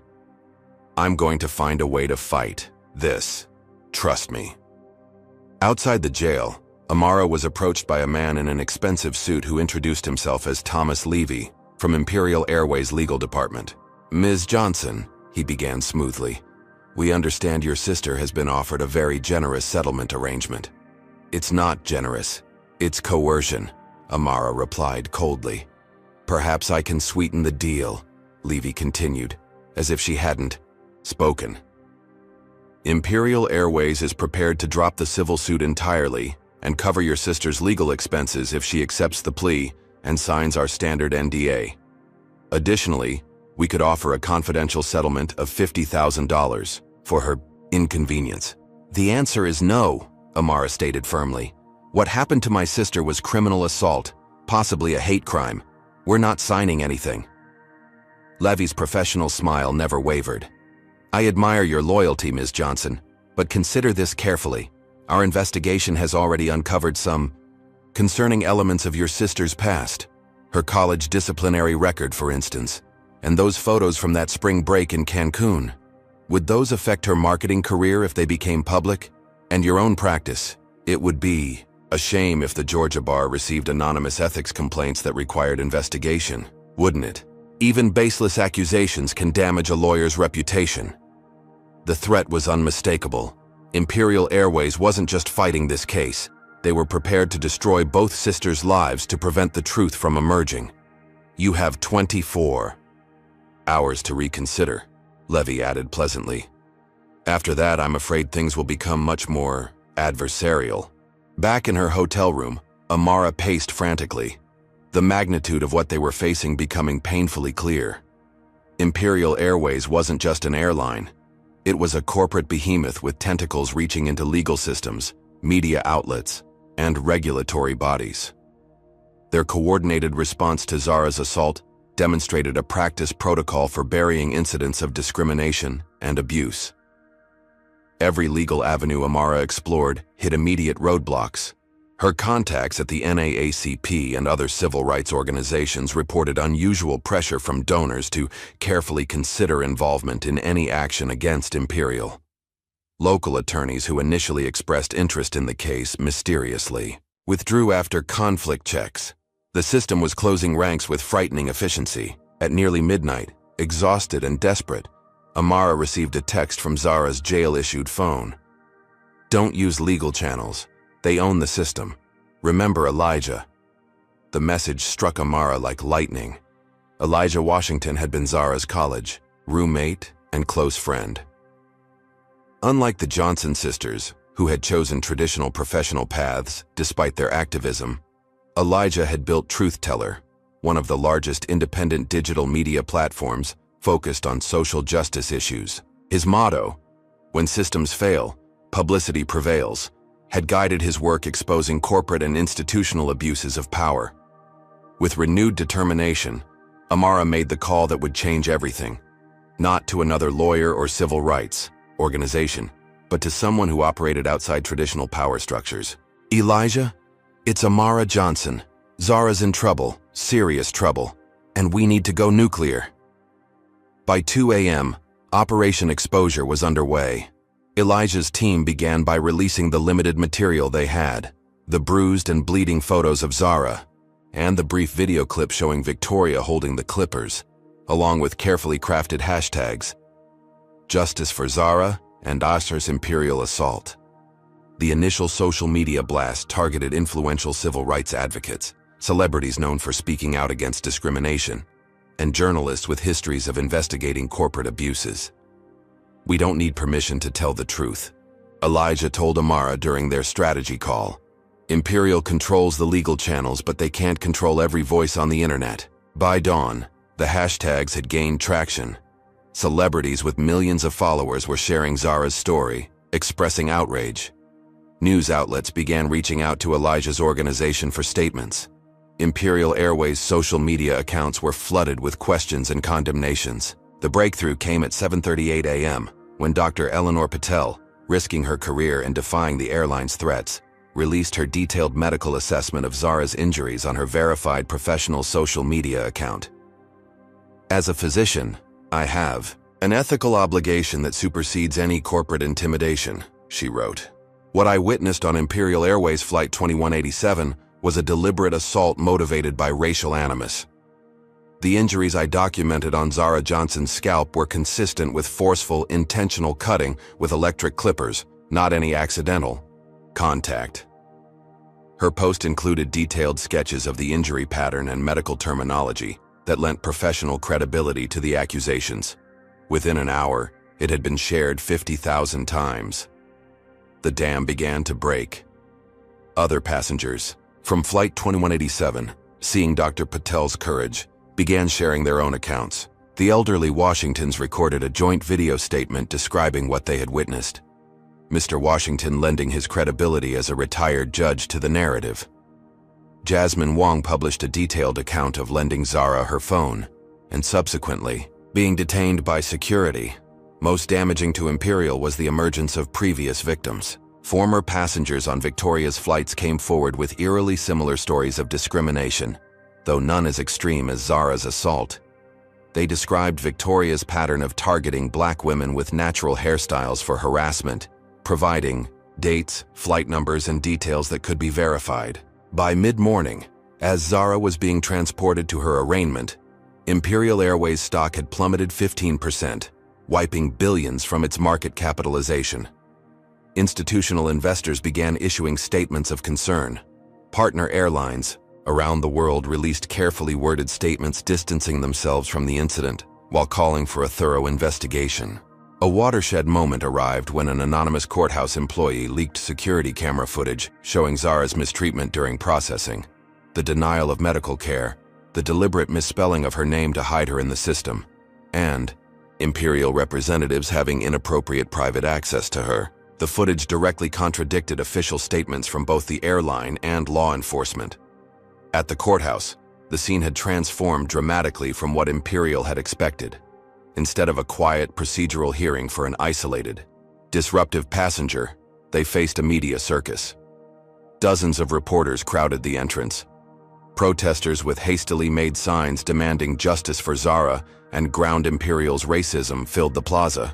I'm going to find a way to fight this. Trust me. Outside the jail, Amara was approached by a man in an expensive suit who introduced himself as Thomas Levy from Imperial Airways Legal Department. Ms. Johnson, he began smoothly, we understand your sister has been offered a very generous settlement arrangement. It's not generous. It's coercion, Amara replied coldly. Perhaps I can sweeten the deal, Levy continued, as if she hadn't spoken. Imperial Airways is prepared to drop the civil suit entirely and cover your sister's legal expenses if she accepts the plea and signs our standard NDA. Additionally, we could offer a confidential settlement of $50,000 for her inconvenience. The answer is no, Amara stated firmly. What happened to my sister was criminal assault, possibly a hate crime. We're not signing anything. Levy's professional smile never wavered. I admire your loyalty, Ms. Johnson, but consider this carefully. Our investigation has already uncovered some concerning elements of your sister's past. Her college disciplinary record, for instance, and those photos from that spring break in Cancun. Would those affect her marketing career if they became public? And your own practice? It would be a shame if the Georgia Bar received anonymous ethics complaints that required investigation, wouldn't it? Even baseless accusations can damage a lawyer's reputation. The threat was unmistakable. Imperial Airways wasn't just fighting this case. They were prepared to destroy both sisters' lives to prevent the truth from emerging. You have 24 hours to reconsider, Levy added pleasantly. After that, I'm afraid things will become much more adversarial. Back in her hotel room, Amara paced frantically, the magnitude of what they were facing becoming painfully clear. Imperial Airways wasn't just an airline. It was a corporate behemoth with tentacles reaching into legal systems, media outlets, and regulatory bodies. Their coordinated response to Zara's assault demonstrated a practice protocol for burying incidents of discrimination and abuse. Every legal avenue Amara explored hit immediate roadblocks. Her contacts at the NAACP and other civil rights organizations reported unusual pressure from donors to carefully consider involvement in any action against Imperial. Local attorneys who initially expressed interest in the case mysteriously withdrew after conflict checks. The system was closing ranks with frightening efficiency. At nearly midnight, exhausted and desperate, Amara received a text from Zara's jail-issued phone. "Don't use legal channels. They own the system. Remember Elijah." The message struck Amara like lightning. Elijah Washington had been Zara's college roommate and close friend. Unlike the Johnson sisters, who had chosen traditional professional paths despite their activism, Elijah had built Truth Teller, one of the largest independent digital media platforms focused on social justice issues. His motto, "When systems fail, publicity prevails," had guided his work exposing corporate and institutional abuses of power. With renewed determination, Amara made the call that would change everything, not to another lawyer or civil rights organization, but to someone who operated outside traditional power structures. "Elijah, it's Amara Johnson. Zara's in trouble, serious trouble, and we need to go nuclear." By 2 a.m., Operation Exposure was underway. Elijah's team began by releasing the limited material they had, the bruised and bleeding photos of Zara, and the brief video clip showing Victoria holding the clippers, along with carefully crafted hashtags, "Justice for Zara" and "Asher's Imperial Assault." The initial social media blast targeted influential civil rights advocates, celebrities known for speaking out against discrimination, and journalists with histories of investigating corporate abuses. "We don't need permission to tell the truth," Elijah told Amara during their strategy call. "Imperial controls the legal channels, but they can't control every voice on the internet." By dawn, the hashtags had gained traction. Celebrities with millions of followers were sharing Zara's story, expressing outrage. News outlets began reaching out to Elijah's organization for statements. Imperial Airways' social media accounts were flooded with questions and condemnations. The breakthrough came at 7:38 a.m., when Dr. Eleanor Patel, risking her career and defying the airline's threats, released her detailed medical assessment of Zara's injuries on her verified professional social media account. "As a physician, I have an ethical obligation that supersedes any corporate intimidation," she wrote. "What I witnessed on Imperial Airways Flight 2187 was a deliberate assault motivated by racial animus. The injuries I documented on Zara Johnson's scalp were consistent with forceful, intentional cutting with electric clippers, not any accidental contact." Her post included detailed sketches of the injury pattern and medical terminology that lent professional credibility to the accusations. Within an hour, it had been shared 50,000 times. The dam began to break. Other passengers, from Flight 2187, seeing Dr. Patel's courage, began sharing their own accounts. The elderly Washingtons recorded a joint video statement describing what they had witnessed. Mr. Washington lending his credibility as a retired judge to the narrative. Jasmine Wong published a detailed account of lending Zara her phone, and subsequently, being detained by security. Most damaging to Imperial was the emergence of previous victims. Former passengers on Victoria's flights came forward with eerily similar stories of discrimination, though none as extreme as Zara's assault. They described Victoria's pattern of targeting black women with natural hairstyles for harassment, providing dates, flight numbers, and details that could be verified. By mid-morning, as Zara was being transported to her arraignment, Imperial Airways stock had plummeted 15%, wiping billions from its market capitalization. Institutional investors began issuing statements of concern. Partner airlines around the world released carefully worded statements distancing themselves from the incident while calling for a thorough investigation. A watershed moment arrived when an anonymous courthouse employee leaked security camera footage showing Zara's mistreatment during processing, the denial of medical care, the deliberate misspelling of her name to hide her in the system, and Imperial representatives having inappropriate private access to her. The footage directly contradicted official statements from both the airline and law enforcement. At the courthouse, the scene had transformed dramatically from what Imperial had expected. Instead of a quiet, procedural hearing for an isolated, disruptive passenger, they faced a media circus. Dozens of reporters crowded the entrance. Protesters with hastily made signs demanding justice for Zara and ground Imperial's racism filled the plaza.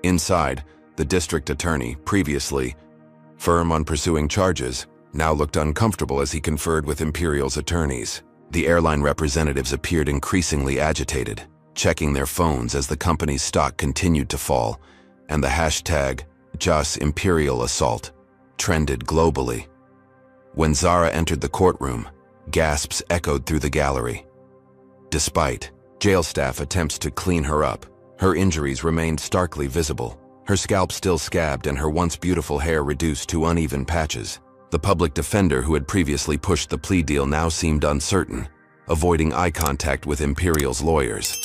Inside, the district attorney, previously firm on pursuing charges, now looked uncomfortable as he conferred with Imperial's attorneys. The airline representatives appeared increasingly agitated. checking their phones as the company's stock continued to fall, and the hashtag #JusImperialAssault trended globally. When Zara entered the courtroom, gasps echoed through the gallery. Despite jail staff attempts to clean her up, her injuries remained starkly visible, her scalp still scabbed and her once beautiful hair reduced to uneven patches. The public defender who had previously pushed the plea deal now seemed uncertain, avoiding eye contact with Imperial's lawyers.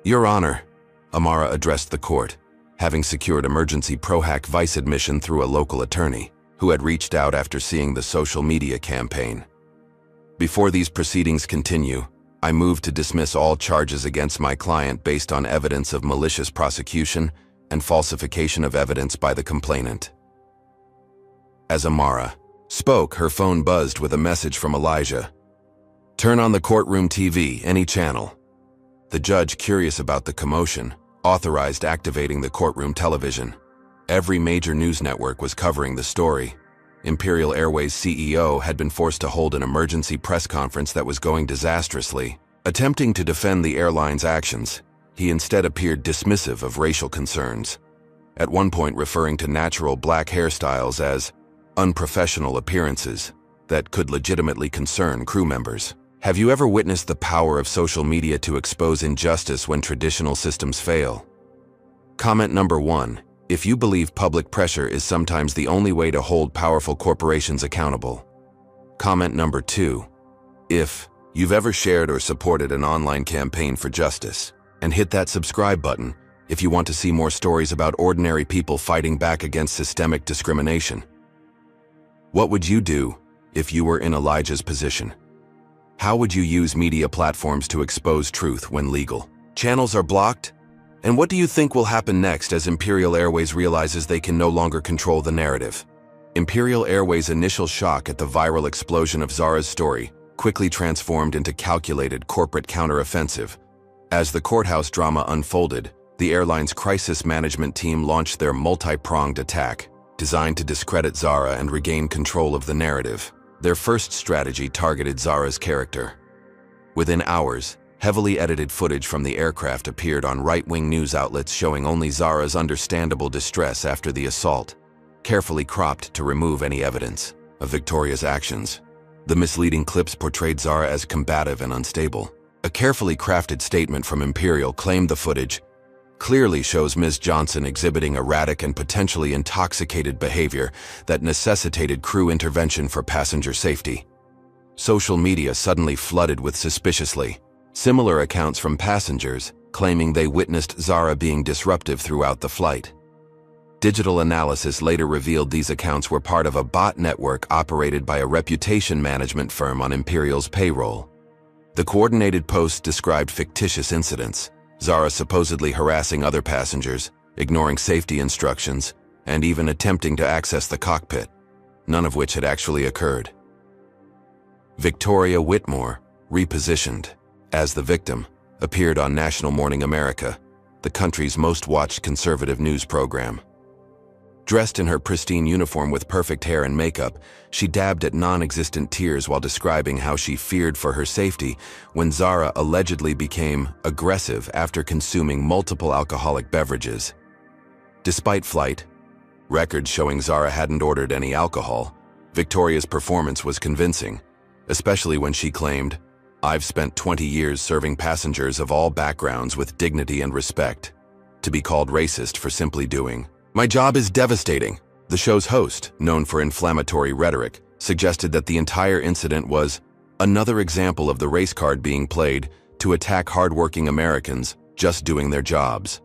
"Your Honor," Amara addressed the court, having secured emergency pro-hack vice admission through a local attorney, who had reached out after seeing the social media campaign. "Before these proceedings continue, I move to dismiss all charges against my client based on evidence of malicious prosecution and falsification of evidence by the complainant." As Amara spoke, her phone buzzed with a message from Elijah. "Turn on the courtroom TV, any channel." The judge, curious about the commotion, authorized activating the courtroom television. Every major news network was covering the story. Imperial Airways CEO had been forced to hold an emergency press conference that was going disastrously. Attempting to defend the airline's actions, he instead appeared dismissive of racial concerns, at one point referring to natural black hairstyles as unprofessional appearances that could legitimately concern crew members. Have you ever witnessed the power of social media to expose injustice when traditional systems fail? Comment number 1. If you believe public pressure is sometimes the only way to hold powerful corporations accountable. Comment number 2. If you've ever shared or supported an online campaign for justice, and hit that subscribe button if you want to see more stories about ordinary people fighting back against systemic discrimination. What would you do if you were in Elijah's position? How would you use media platforms to expose truth when legal channels are blocked? And what do you think will happen next as Imperial Airways realizes they can no longer control the narrative? Imperial Airways' initial shock at the viral explosion of Zara's story quickly transformed into calculated corporate counteroffensive. As the courthouse drama unfolded, the airline's crisis management team launched their multi-pronged attack, designed to discredit Zara and regain control of the narrative. Their first strategy targeted Zara's character. Within hours, heavily edited footage from the aircraft appeared on right-wing news outlets showing only Zara's understandable distress after the assault, carefully cropped to remove any evidence of Victoria's actions. The misleading clips portrayed Zara as combative and unstable. A carefully crafted statement from Imperial claimed the footage clearly shows Ms. Johnson exhibiting erratic and potentially intoxicated behavior that necessitated crew intervention for passenger safety. Social media suddenly flooded with suspiciously similar accounts from passengers claiming they witnessed Zara being disruptive throughout the flight. Digital analysis later revealed these accounts were part of a bot network operated by a reputation management firm on Imperial's payroll. The coordinated posts described fictitious incidents, Zara supposedly harassing other passengers, ignoring safety instructions, and even attempting to access the cockpit, none of which had actually occurred. Victoria Whitmore, repositioned as the victim, appeared on National Morning America, the country's most watched conservative news program. Dressed in her pristine uniform with perfect hair and makeup, she dabbed at non-existent tears while describing how she feared for her safety when Zara allegedly became aggressive after consuming multiple alcoholic beverages. Despite flight records showing Zara hadn't ordered any alcohol, Victoria's performance was convincing, especially when she claimed, "I've spent 20 years serving passengers of all backgrounds with dignity and respect. To be called racist for simply doing my job is devastating." The show's host, known for inflammatory rhetoric, suggested that the entire incident was another example of the race card being played to attack hardworking Americans just doing their jobs.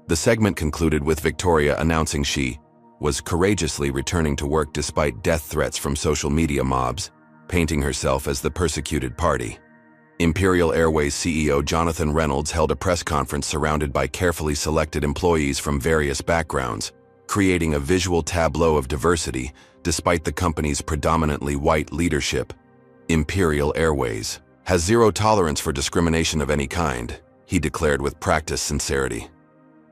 The segment concluded with Victoria announcing she was courageously returning to work despite death threats from social media mobs, painting herself as the persecuted party. Imperial Airways CEO Jonathan Reynolds held a press conference surrounded by carefully selected employees from various backgrounds, creating a visual tableau of diversity despite the company's predominantly white leadership. Imperial Airways has zero tolerance for discrimination of any kind, he declared with practiced sincerity.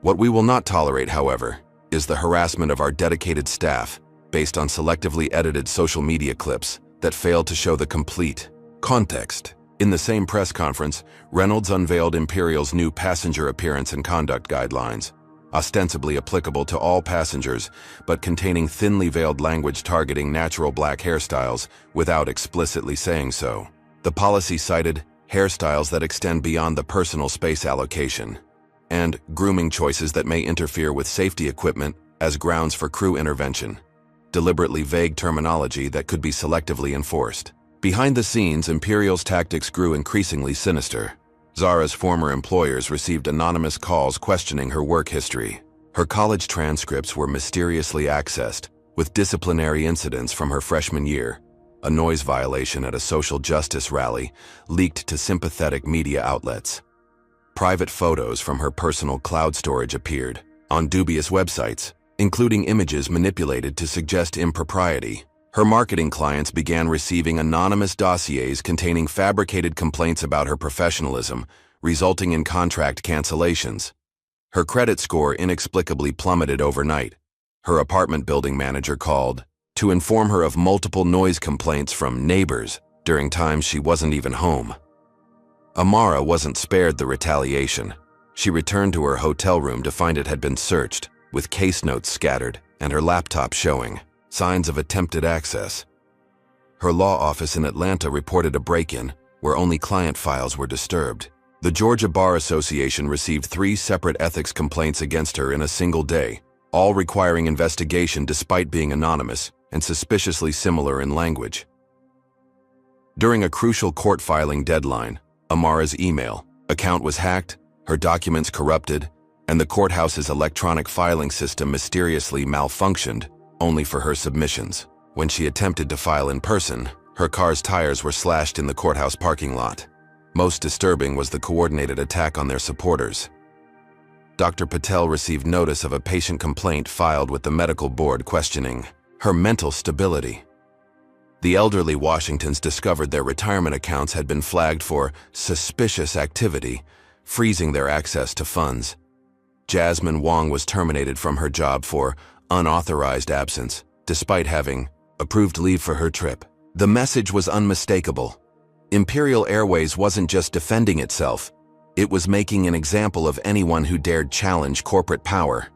What we will not tolerate, however, is the harassment of our dedicated staff based on selectively edited social media clips that fail to show the complete context In the same press conference, Reynolds unveiled Imperial's new passenger appearance and conduct guidelines, ostensibly applicable to all passengers, but containing thinly veiled language targeting natural black hairstyles without explicitly saying so. The policy cited hairstyles that extend beyond the personal space allocation and grooming choices that may interfere with safety equipment as grounds for crew intervention, deliberately vague terminology that could be selectively enforced. Behind the scenes, Imperial's tactics grew increasingly sinister. Zara's former employers received anonymous calls questioning her work history. Her college transcripts were mysteriously accessed, with disciplinary incidents from her freshman year. A noise violation at a social justice rally leaked to sympathetic media outlets. Private photos from her personal cloud storage appeared on dubious websites, including images manipulated to suggest impropriety. Her marketing clients began receiving anonymous dossiers containing fabricated complaints about her professionalism, resulting in contract cancellations. Her credit score inexplicably plummeted overnight. Her apartment building manager called to inform her of multiple noise complaints from neighbors during times she wasn't even home. Amara wasn't spared the retaliation. She returned to her hotel room to find it had been searched, with case notes scattered and her laptop showing signs of attempted access. Her law office in Atlanta reported a break-in where only client files were disturbed. The Georgia Bar Association received 3 separate ethics complaints against her in a single day, all requiring investigation despite being anonymous and suspiciously similar in language. During a crucial court filing deadline, Amara's email account was hacked, her documents corrupted, and the courthouse's electronic filing system mysteriously malfunctioned, only for her submissions. When she attempted to file in person, her car's tires were slashed in the courthouse parking lot. Most disturbing was the coordinated attack on their supporters. Dr. Patel received notice of a patient complaint filed with the medical board questioning her mental stability. The elderly Washingtons discovered their retirement accounts had been flagged for suspicious activity, freezing their access to funds. Jasmine Wong was terminated from her job for unauthorized absence, despite having approved leave for her trip. The message was unmistakable. Imperial Airways wasn't just defending itself, it was making an example of anyone who dared challenge corporate power.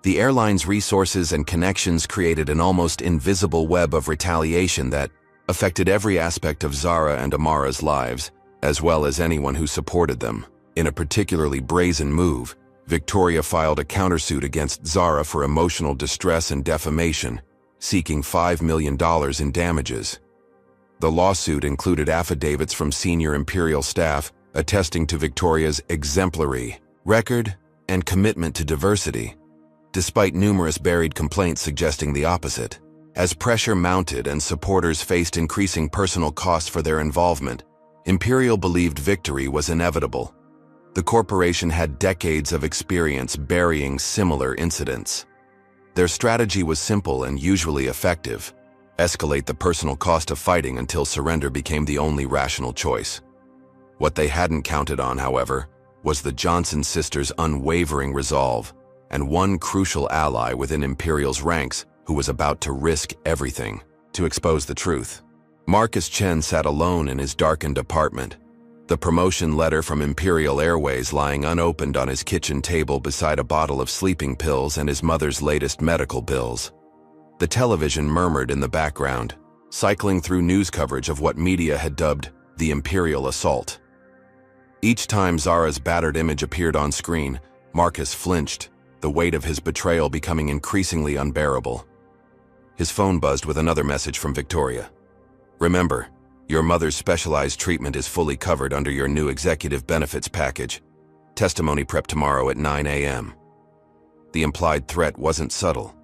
The airline's resources and connections created an almost invisible web of retaliation that affected every aspect of Zara and Amara's lives, as well as anyone who supported them. In a particularly brazen move, Victoria filed a countersuit against Zara for emotional distress and defamation, seeking $5 million in damages. The lawsuit included affidavits from senior Imperial staff attesting to Victoria's exemplary record and commitment to diversity, despite numerous buried complaints suggesting the opposite. As pressure mounted and supporters faced increasing personal costs for their involvement, Imperial believed victory was inevitable. The corporation had decades of experience burying similar incidents. Their strategy was simple and usually effective: escalate the personal cost of fighting until surrender became the only rational choice. What they hadn't counted on, however, was the Johnson sisters' unwavering resolve and one crucial ally within Imperial's ranks who was about to risk everything to expose the truth. Marcus Chen sat alone in his darkened apartment, the promotion letter from Imperial Airways lying unopened on his kitchen table beside a bottle of sleeping pills and his mother's latest medical bills. The television murmured in the background, cycling through news coverage of what media had dubbed the Imperial Assault. Each time Zara's battered image appeared on screen, Marcus flinched, the weight of his betrayal becoming increasingly unbearable. His phone buzzed with another message from Victoria. "Remember, your mother's specialized treatment is fully covered under your new executive benefits package. Testimony prep tomorrow at 9 a.m. The implied threat wasn't subtle.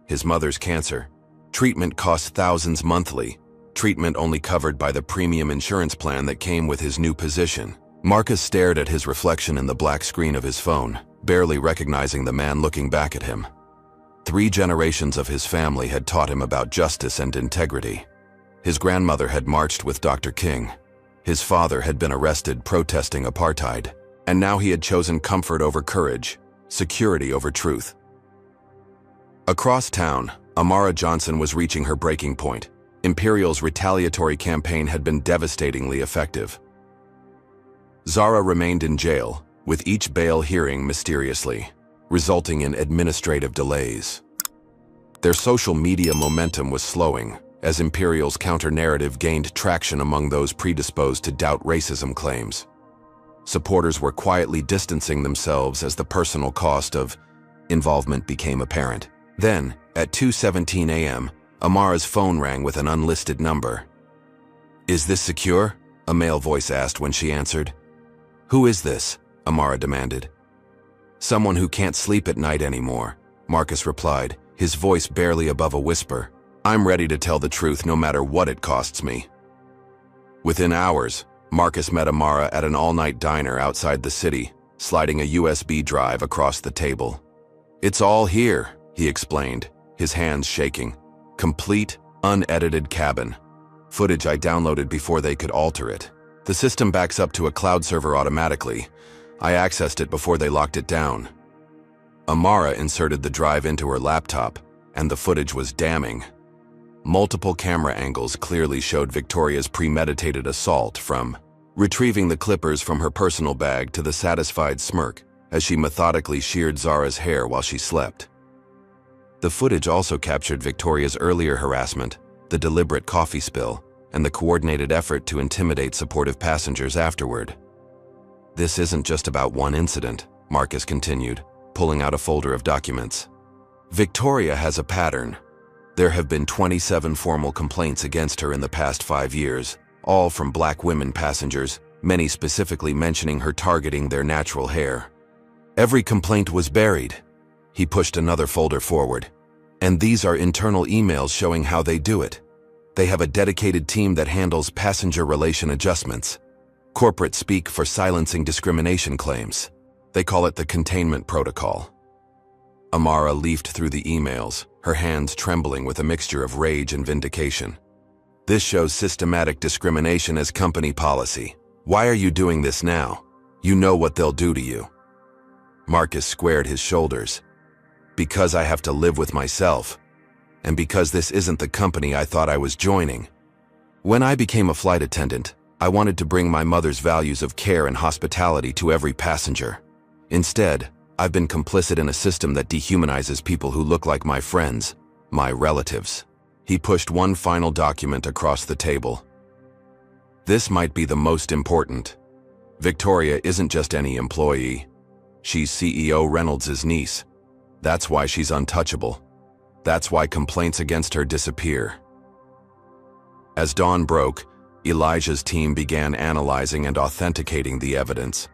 His mother's cancer. Treatment costs thousands monthly. Treatment only covered by the premium insurance plan that came with his new position. Marcus stared at his reflection in the black screen of his phone, barely recognizing the man looking back at him. 3 generations of his family had taught him about justice and integrity. His grandmother had marched with Dr. King. His father had been arrested protesting apartheid. And now he had chosen comfort over courage, security over truth. Across town, Amara Johnson was reaching her breaking point. Imperial's retaliatory campaign had been devastatingly effective. Zara remained in jail, with each bail hearing mysteriously, resulting in administrative delays. Their social media momentum was slowing, as Imperial's counter-narrative gained traction among those predisposed to doubt racism claims. Supporters were quietly distancing themselves as the personal cost of involvement became apparent. Then, at 2:17 a.m., Amara's phone rang with an unlisted number. "Is this secure?" a male voice asked when she answered. "Who is this?" Amara demanded. "Someone who can't sleep at night anymore," Marcus replied, his voice barely above a whisper. "I'm ready to tell the truth no matter what it costs me." Within hours, Marcus met Amara at an all-night diner outside the city, sliding a USB drive across the table. "It's all here," he explained, his hands shaking. "Complete, unedited cabin. Footage I downloaded before they could alter it. The system backs up to a cloud server automatically. I accessed it before they locked it down." Amara inserted the drive into her laptop, and the footage was damning. Multiple camera angles clearly showed Victoria's premeditated assault, from retrieving the clippers from her personal bag to the satisfied smirk as she methodically sheared Zara's hair while she slept. The footage also captured Victoria's earlier harassment, the deliberate coffee spill, and the coordinated effort to intimidate supportive passengers afterward. "This isn't just about one incident," Marcus continued, pulling out a folder of documents. "Victoria has a pattern. There have been 27 formal complaints against her in the past 5 years, all from black women passengers, many specifically mentioning her targeting their natural hair. Every complaint was buried." He pushed another folder forward. "And these are internal emails showing how they do it. They have a dedicated team that handles passenger relation adjustments. Corporate speak for silencing discrimination claims. They call it the containment protocol." Amara leafed through the emails, her hands trembling with a mixture of rage and vindication. "This shows systematic discrimination as company policy. Why are you doing this now? You know what they'll do to you." Marcus squared his shoulders. "Because I have to live with myself. And because this isn't the company I thought I was joining. When I became a flight attendant, I wanted to bring my mother's values of care and hospitality to every passenger. Instead, I've been complicit in a system that dehumanizes people who look like my friends, my relatives." He pushed one final document across the table. "This might be the most important. Victoria isn't just any employee. She's CEO Reynolds' niece. That's why she's untouchable. That's why complaints against her disappear." As dawn broke, Elijah's team began analyzing and authenticating the evidence.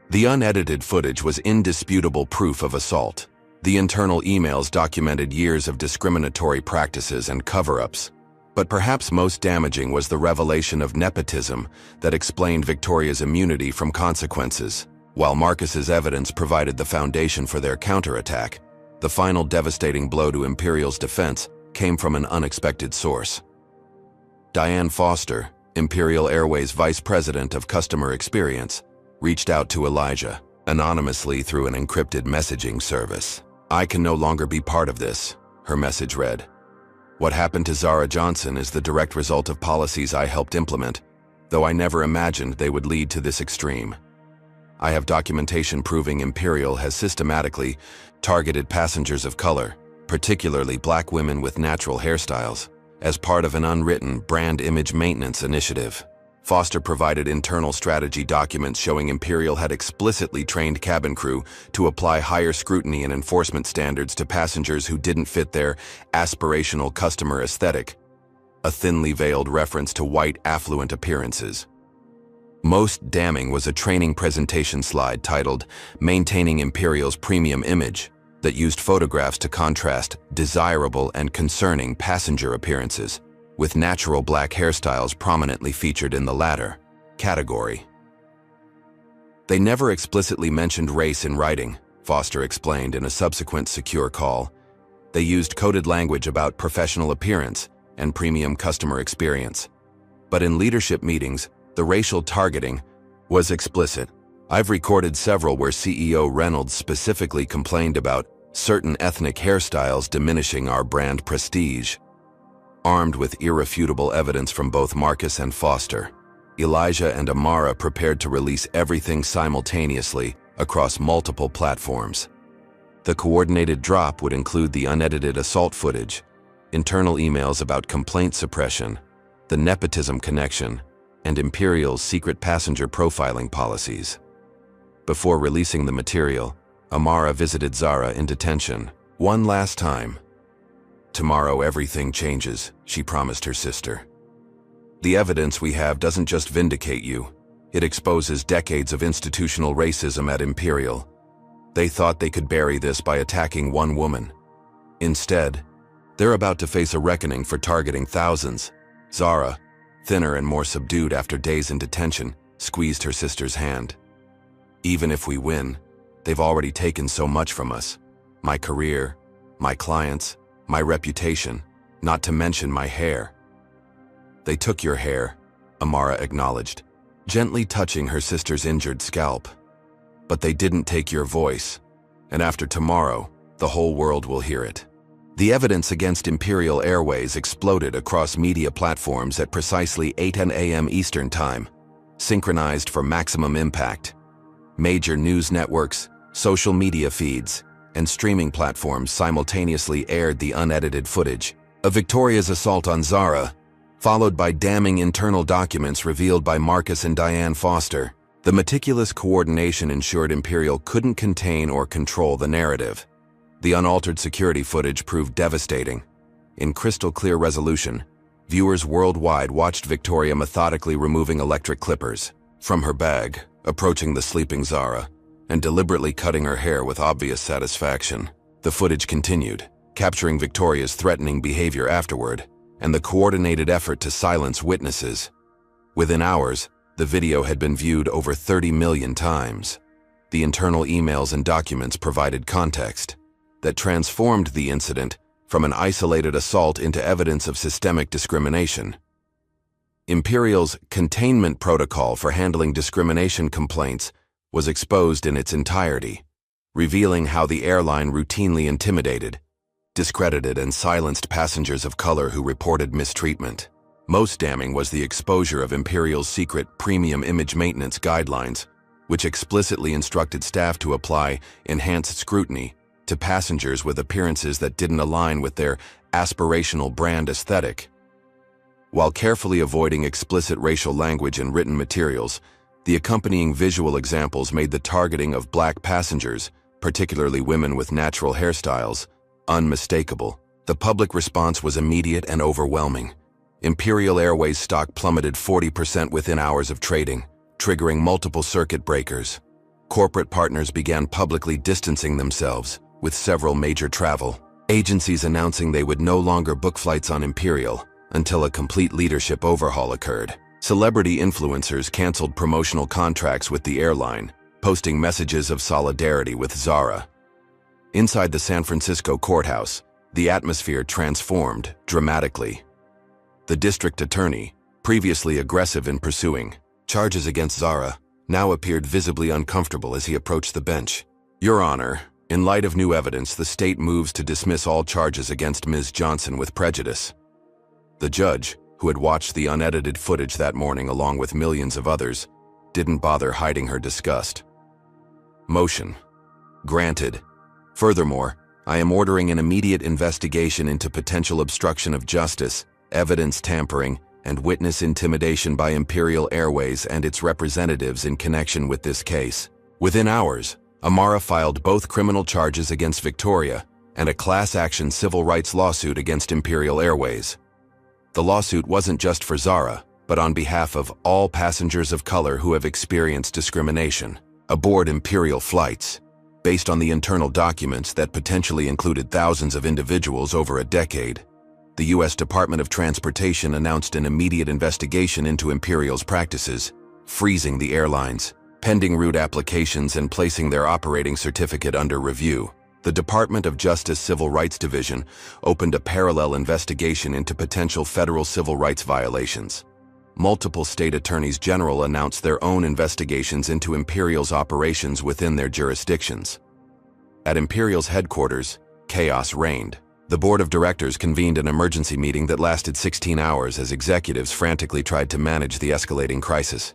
The unedited footage was indisputable proof of assault. The internal emails documented years of discriminatory practices and cover-ups. But perhaps most damaging was the revelation of nepotism that explained Victoria's immunity from consequences. While Marcus's evidence provided the foundation for their counterattack, the final devastating blow to Imperial's defense came from an unexpected source. Diane Foster, Imperial Airways Vice President of Customer Experience, reached out to Elijah, anonymously through an encrypted messaging service. "I can no longer be part of this," her message read. "What happened to Zara Johnson is the direct result of policies I helped implement, though I never imagined they would lead to this extreme. I have documentation proving Imperial has systematically targeted passengers of color, particularly black women with natural hairstyles, as part of an unwritten brand image maintenance initiative." Foster provided internal strategy documents showing Imperial had explicitly trained cabin crew to apply higher scrutiny and enforcement standards to passengers who didn't fit their aspirational customer aesthetic, a thinly veiled reference to white affluent appearances. Most damning was a training presentation slide titled "Maintaining Imperial's Premium Image" that used photographs to contrast desirable and concerning passenger appearances, with natural black hairstyles prominently featured in the latter category. "They never explicitly mentioned race in writing," Foster explained in a subsequent secure call. "They used coded language about professional appearance and premium customer experience. But in leadership meetings, the racial targeting was explicit. I've recorded several where CEO Reynolds specifically complained about certain ethnic hairstyles diminishing our brand prestige." Armed with irrefutable evidence from both Marcus and Foster, Elijah and Amara prepared to release everything simultaneously across multiple platforms. The coordinated drop would include the unedited assault footage, internal emails about complaint suppression, the nepotism connection, and Imperial's secret passenger profiling policies. Before releasing the material, Amara visited Zara in detention one last time. "Tomorrow everything changes," she promised her sister. "The evidence we have doesn't just vindicate you, it exposes decades of institutional racism at Imperial. They thought they could bury this by attacking one woman. Instead, they're about to face a reckoning for targeting thousands." Zara, thinner and more subdued after days in detention, squeezed her sister's hand. "Even if we win, they've already taken so much from us. My career, my clients, my reputation, not to mention my hair." "They took your hair," Amara acknowledged, gently touching her sister's injured scalp. "But they didn't take your voice, and after tomorrow, the whole world will hear it." The evidence against Imperial Airways exploded across media platforms at precisely 8:10 a.m. Eastern Time, synchronized for maximum impact. Major news networks, social media feeds, and streaming platforms simultaneously aired the unedited footage of Victoria's assault on Zara, followed by damning internal documents revealed by Marcus and Diane Foster. The meticulous coordination ensured Imperial couldn't contain or control the narrative. The unaltered security footage proved devastating. In crystal-clear resolution, viewers worldwide watched Victoria methodically removing electric clippers from her bag, approaching the sleeping Zara, and deliberately cutting her hair with obvious satisfaction. The footage continued, capturing Victoria's threatening behavior afterward, and the coordinated effort to silence witnesses. Within hours, the video had been viewed over 30 million times. The internal emails and documents provided context that transformed the incident from an isolated assault into evidence of systemic discrimination. Imperial's containment protocol for handling discrimination complaints was exposed in its entirety, revealing how the airline routinely intimidated, discredited, and silenced passengers of color who reported mistreatment. Most damning was the exposure of Imperial's secret premium image maintenance guidelines, which explicitly instructed staff to apply enhanced scrutiny to passengers with appearances that didn't align with their aspirational brand aesthetic. While carefully avoiding explicit racial language in written materials, the accompanying visual examples made the targeting of Black passengers, particularly women with natural hairstyles, unmistakable. The public response was immediate and overwhelming. Imperial Airways stock plummeted 40% within hours of trading, triggering multiple circuit breakers. Corporate partners began publicly distancing themselves, with several major travel agencies announcing they would no longer book flights on Imperial until a complete leadership overhaul occurred. Celebrity influencers canceled promotional contracts with the airline, posting messages of solidarity with Zara. Inside the San Francisco courthouse, the atmosphere transformed dramatically. The district attorney, previously aggressive in pursuing charges against Zara, now appeared visibly uncomfortable as he approached the bench. "Your Honor, in light of new evidence, the state moves to dismiss all charges against Ms. Johnson with prejudice." The judge, who had watched the unedited footage that morning along with millions of others, didn't bother hiding her disgust. "Motion. Granted. Furthermore, I am ordering an immediate investigation into potential obstruction of justice, evidence tampering, and witness intimidation by Imperial Airways and its representatives in connection with this case." Within hours, Amara filed both criminal charges against Victoria and a class-action civil rights lawsuit against Imperial Airways. The lawsuit wasn't just for Zara, but on behalf of all passengers of color who have experienced discrimination aboard Imperial flights, based on the internal documents that potentially included thousands of individuals over a decade. The U.S. Department of Transportation announced an immediate investigation into Imperial's practices, freezing the airlines, pending route applications, and placing their operating certificate under review. The Department of Justice Civil Rights Division opened a parallel investigation into potential federal civil rights violations. Multiple state attorneys general announced their own investigations into Imperial's operations within their jurisdictions. At Imperial's headquarters, chaos reigned. The board of directors convened an emergency meeting that lasted 16 hours as executives frantically tried to manage the escalating crisis.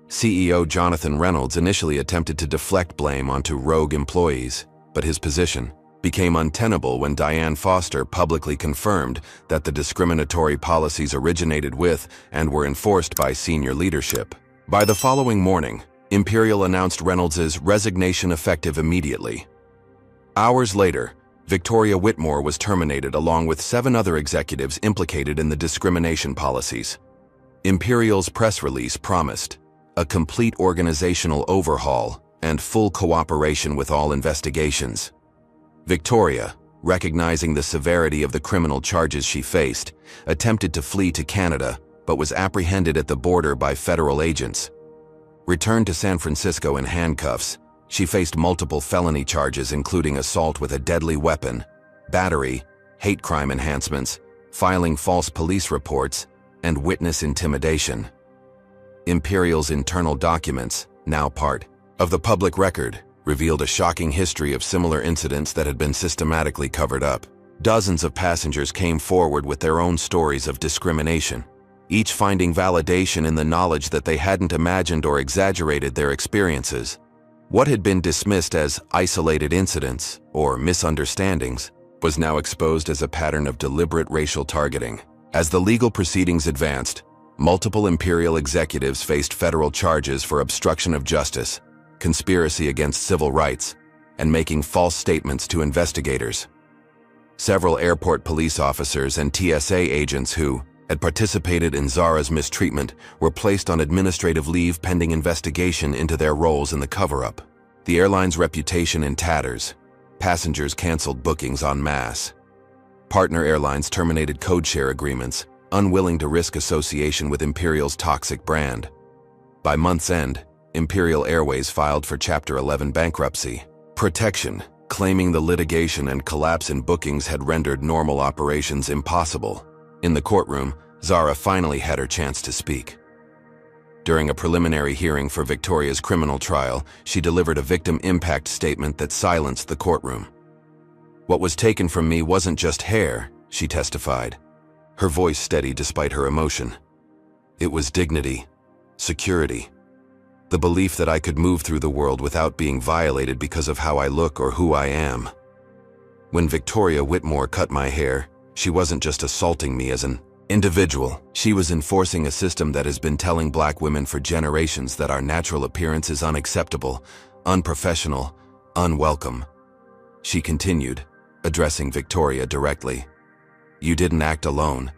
CEO Jonathan Reynolds initially attempted to deflect blame onto rogue employees, but his position became untenable when Diane Foster publicly confirmed that the discriminatory policies originated with and were enforced by senior leadership. By the following morning, Imperial announced Reynolds' resignation effective immediately. Hours later, Victoria Whitmore was terminated along with 7 other executives implicated in the discrimination policies. Imperial's press release promised a complete organizational overhaul and full cooperation with all investigations. Victoria, recognizing the severity of the criminal charges she faced, attempted to flee to Canada but was apprehended at the border by federal agents. Returned to San Francisco in handcuffs, she faced multiple felony charges including assault with a deadly weapon, battery, hate crime enhancements, filing false police reports, and witness intimidation. Imperial's internal documents, now part of the public record, revealed a shocking history of similar incidents that had been systematically covered up. Dozens of passengers came forward with their own stories of discrimination, each finding validation in the knowledge that they hadn't imagined or exaggerated their experiences. What had been dismissed as isolated incidents or misunderstandings was now exposed as a pattern of deliberate racial targeting. As the legal proceedings advanced, multiple Imperial executives faced federal charges for obstruction of justice, conspiracy against civil rights, and making false statements to investigators. Several airport police officers and TSA agents who had participated in Zara's mistreatment were placed on administrative leave pending investigation into their roles in the cover-up. The airline's reputation in tatters. Passengers canceled bookings en masse. Partner airlines terminated codeshare agreements, unwilling to risk association with Imperial's toxic brand. By month's end, Imperial Airways filed for Chapter 11 bankruptcy. Protection, claiming the litigation and collapse in bookings had rendered normal operations impossible. In the courtroom, Zara finally had her chance to speak. During a preliminary hearing for Victoria's criminal trial, she delivered a victim impact statement that silenced the courtroom. "What was taken from me wasn't just hair," she testified, her voice steady despite her emotion. "It was dignity, security, the belief that I could move through the world without being violated because of how I look or who I am. When Victoria Whitmore cut my hair, she wasn't just assaulting me as an individual. She was enforcing a system that has been telling Black women for generations that our natural appearance is unacceptable, unprofessional, unwelcome." She continued, addressing Victoria directly. "You didn't act alone.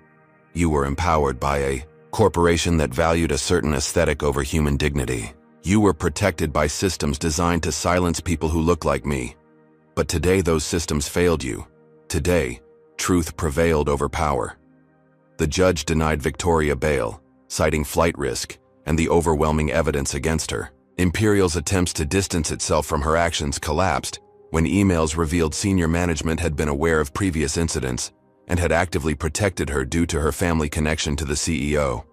You were empowered by a corporation that valued a certain aesthetic over human dignity. You were protected by systems designed to silence people who look like me. But today those systems failed you. Today, truth prevailed over power." The judge denied Victoria bail, citing flight risk and the overwhelming evidence against her. Imperial's attempts to distance itself from her actions collapsed when emails revealed senior management had been aware of previous incidents and had actively protected her due to her family connection to the CEO.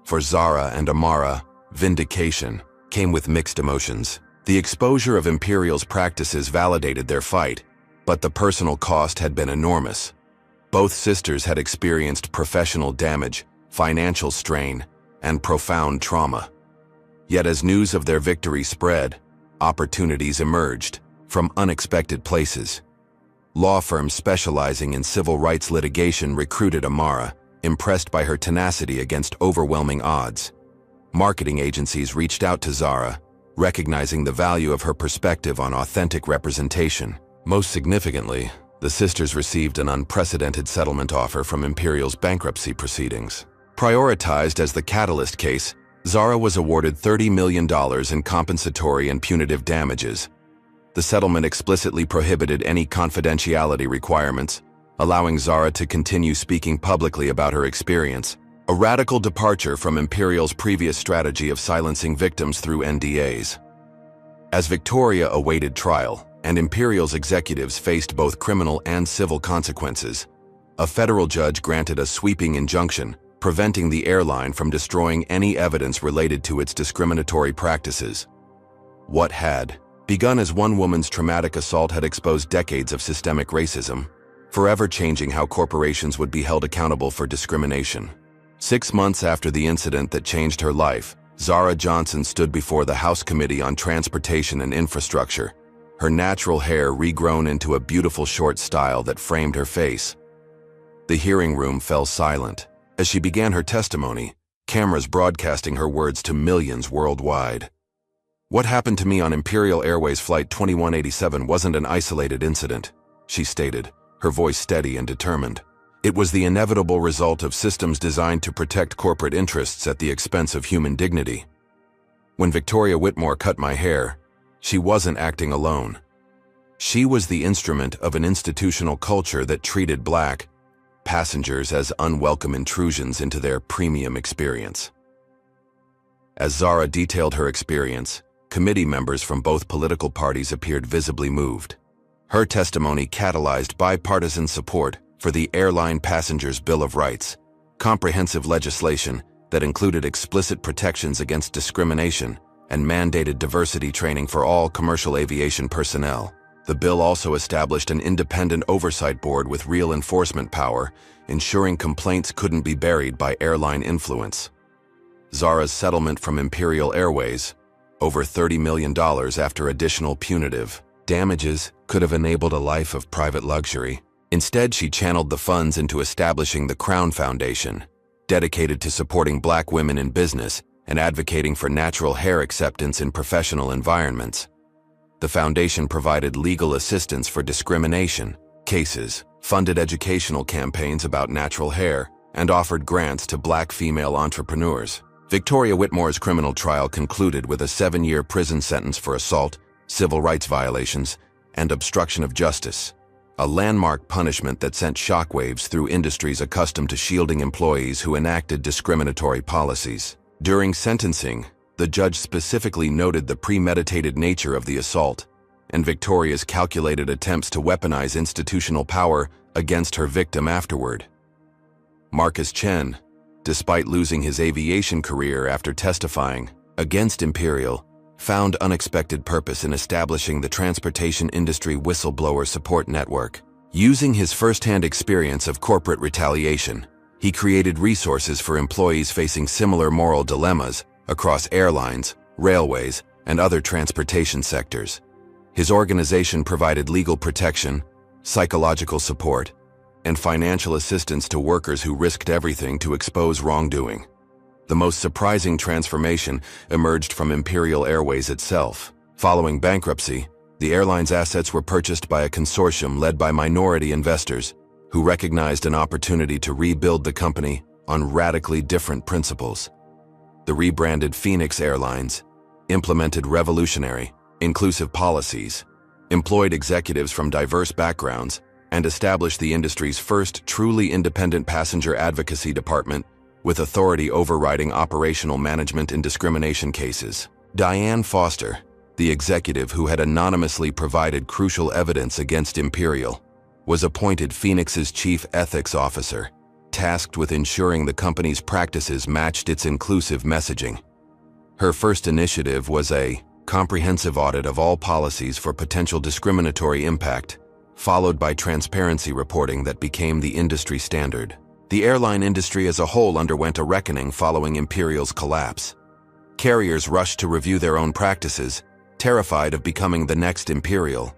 For Zara and Amara, vindication came with mixed emotions. The exposure of Imperial's practices validated their fight, but the personal cost had been enormous. Both sisters had experienced professional damage, financial strain, and profound trauma. Yet as news of their victory spread, opportunities emerged from unexpected places. Law firms specializing in civil rights litigation recruited Amara, impressed by her tenacity against overwhelming odds. Marketing agencies reached out to Zara, recognizing the value of her perspective on authentic representation. Most significantly, the sisters received an unprecedented settlement offer from Imperial's bankruptcy proceedings. Prioritized as the catalyst case, Zara was awarded $30 million in compensatory and punitive damages. The settlement explicitly prohibited any confidentiality requirements, allowing Zara to continue speaking publicly about her experience, a radical departure from Imperial's previous strategy of silencing victims through NDAs. As Victoria awaited trial, and Imperial's executives faced both criminal and civil consequences, a federal judge granted a sweeping injunction, preventing the airline from destroying any evidence related to its discriminatory practices. What had begun as one woman's traumatic assault had exposed decades of systemic racism. forever changing how corporations would be held accountable for discrimination. 6 months after the incident that changed her life, Zara Johnson stood before the House Committee on Transportation and Infrastructure, her natural hair regrown into a beautiful short style that framed her face. The hearing room fell silent. As she began her testimony, cameras broadcasting her words to millions worldwide. "What happened to me on Imperial Airways Flight 2187 wasn't an isolated incident," she stated, her voice steady and determined. "It was the inevitable result of systems designed to protect corporate interests at the expense of human dignity. When Victoria Whitmore cut my hair, she wasn't acting alone. She was the instrument of an institutional culture that treated Black passengers as unwelcome intrusions into their premium experience." As Zara detailed her experience, committee members from both political parties appeared visibly moved. Her testimony catalyzed bipartisan support for the Airline Passengers Bill of Rights, comprehensive legislation that included explicit protections against discrimination and mandated diversity training for all commercial aviation personnel. The bill also established an independent oversight board with real enforcement power, ensuring complaints couldn't be buried by airline influence. Zara's settlement from Imperial Airways, over $30 million after additional punitive damages, could have enabled a life of private luxury. Instead, she channeled the funds into establishing the Crown Foundation, dedicated to supporting Black women in business and advocating for natural hair acceptance in professional environments. The foundation provided legal assistance for discrimination cases, funded educational campaigns about natural hair, and offered grants to Black female entrepreneurs. Victoria Whitmore's criminal trial concluded with a 7-year prison sentence for assault, civil rights violations, and obstruction of justice, a landmark punishment that sent shockwaves through industries accustomed to shielding employees who enacted discriminatory policies. During sentencing, the judge specifically noted the premeditated nature of the assault and Victoria's calculated attempts to weaponize institutional power against her victim afterward. Marcus Chen, despite losing his aviation career after testifying against Imperial, found unexpected purpose in establishing the transportation industry whistleblower support network. Using his first-hand experience of corporate retaliation, he created resources for employees facing similar moral dilemmas across airlines, railways, and other transportation sectors. His organization provided legal protection, psychological support, and financial assistance to workers who risked everything to expose wrongdoing. The most surprising transformation emerged from Imperial Airways itself. Following bankruptcy, the airline's assets were purchased by a consortium led by minority investors who recognized an opportunity to rebuild the company on radically different principles. The rebranded Phoenix Airlines implemented revolutionary, inclusive policies, employed executives from diverse backgrounds, and established the industry's first truly independent passenger advocacy department with authority overriding operational management in discrimination cases. Diane Foster, the executive who had anonymously provided crucial evidence against Imperial, was appointed Phoenix's chief ethics officer, tasked with ensuring the company's practices matched its inclusive messaging. Her first initiative was a comprehensive audit of all policies for potential discriminatory impact, followed by transparency reporting that became the industry standard. The airline industry as a whole underwent a reckoning following Imperial's collapse. Carriers rushed to review their own practices, terrified of becoming the next Imperial.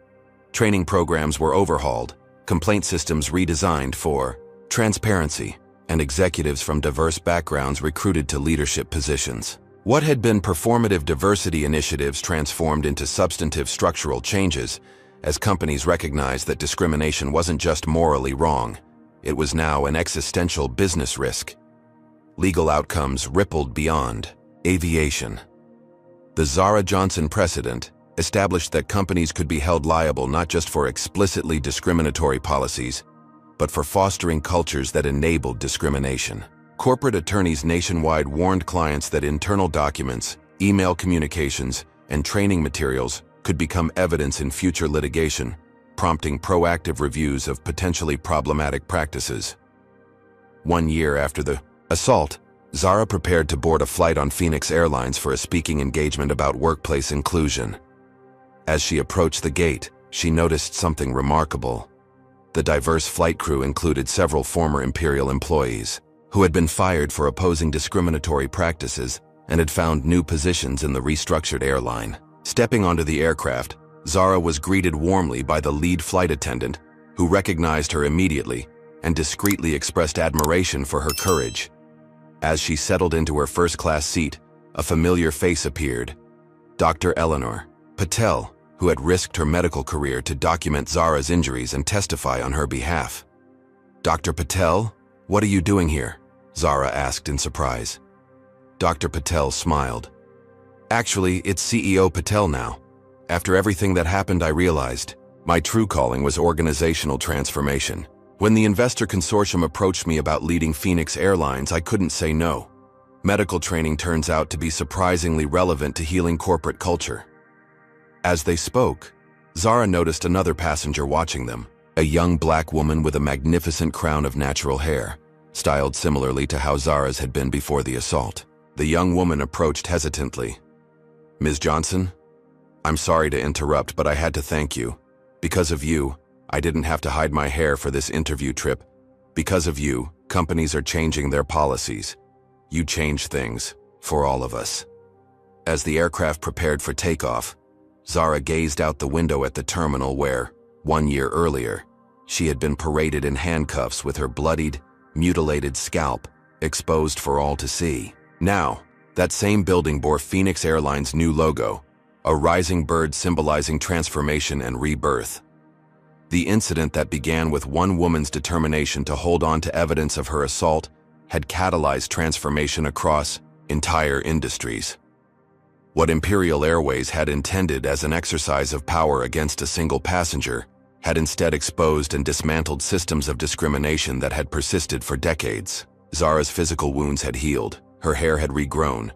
Training programs were overhauled, complaint systems redesigned for transparency, and executives from diverse backgrounds recruited to leadership positions. What had been performative diversity initiatives transformed into substantive structural changes as companies recognized that discrimination wasn't just morally wrong, it was now an existential business risk. Legal outcomes rippled beyond aviation. The Zara Johnson precedent established that companies could be held liable not just for explicitly discriminatory policies, but for fostering cultures that enabled discrimination. Corporate attorneys nationwide warned clients that internal documents, email communications, and training materials could become evidence in future litigation, prompting proactive reviews of potentially problematic practices. 1 year after the assault, Zara prepared to board a flight on Phoenix Airlines for a speaking engagement about workplace inclusion. As she approached the gate, she noticed something remarkable. The diverse flight crew included several former Imperial employees who had been fired for opposing discriminatory practices and had found new positions in the restructured airline. Stepping onto the aircraft, Zara was greeted warmly by the lead flight attendant, who recognized her immediately and discreetly expressed admiration for her courage. As she settled into her first-class seat, a familiar face appeared. Dr. Eleanor Patel, who had risked her medical career to document Zara's injuries and testify on her behalf. "Dr. Patel, what are you doing here?" Zara asked in surprise. Dr. Patel smiled. "Actually, it's CEO Patel now. After everything that happened, I realized my true calling was organizational transformation. When the investor consortium approached me about leading Phoenix Airlines, I couldn't say no. Medical training turns out to be surprisingly relevant to healing corporate culture." As they spoke, Zara noticed another passenger watching them, a young black woman with a magnificent crown of natural hair, styled similarly to how Zara's had been before the assault. The young woman approached hesitantly. "Ms. Johnson, I'm sorry to interrupt, but I had to thank you. Because of you, I didn't have to hide my hair for this interview trip. Because of you, companies are changing their policies. You changed things, for all of us." As the aircraft prepared for takeoff, Zara gazed out the window at the terminal where, 1 year earlier, she had been paraded in handcuffs with her bloodied, mutilated scalp exposed for all to see. Now, that same building bore Phoenix Airlines' new logo, a rising bird symbolizing transformation and rebirth. The incident that began with one woman's determination to hold on to evidence of her assault had catalyzed transformation across entire industries. What Imperial Airways had intended as an exercise of power against a single passenger had instead exposed and dismantled systems of discrimination that had persisted for decades. Zara's physical wounds had healed, her hair had regrown,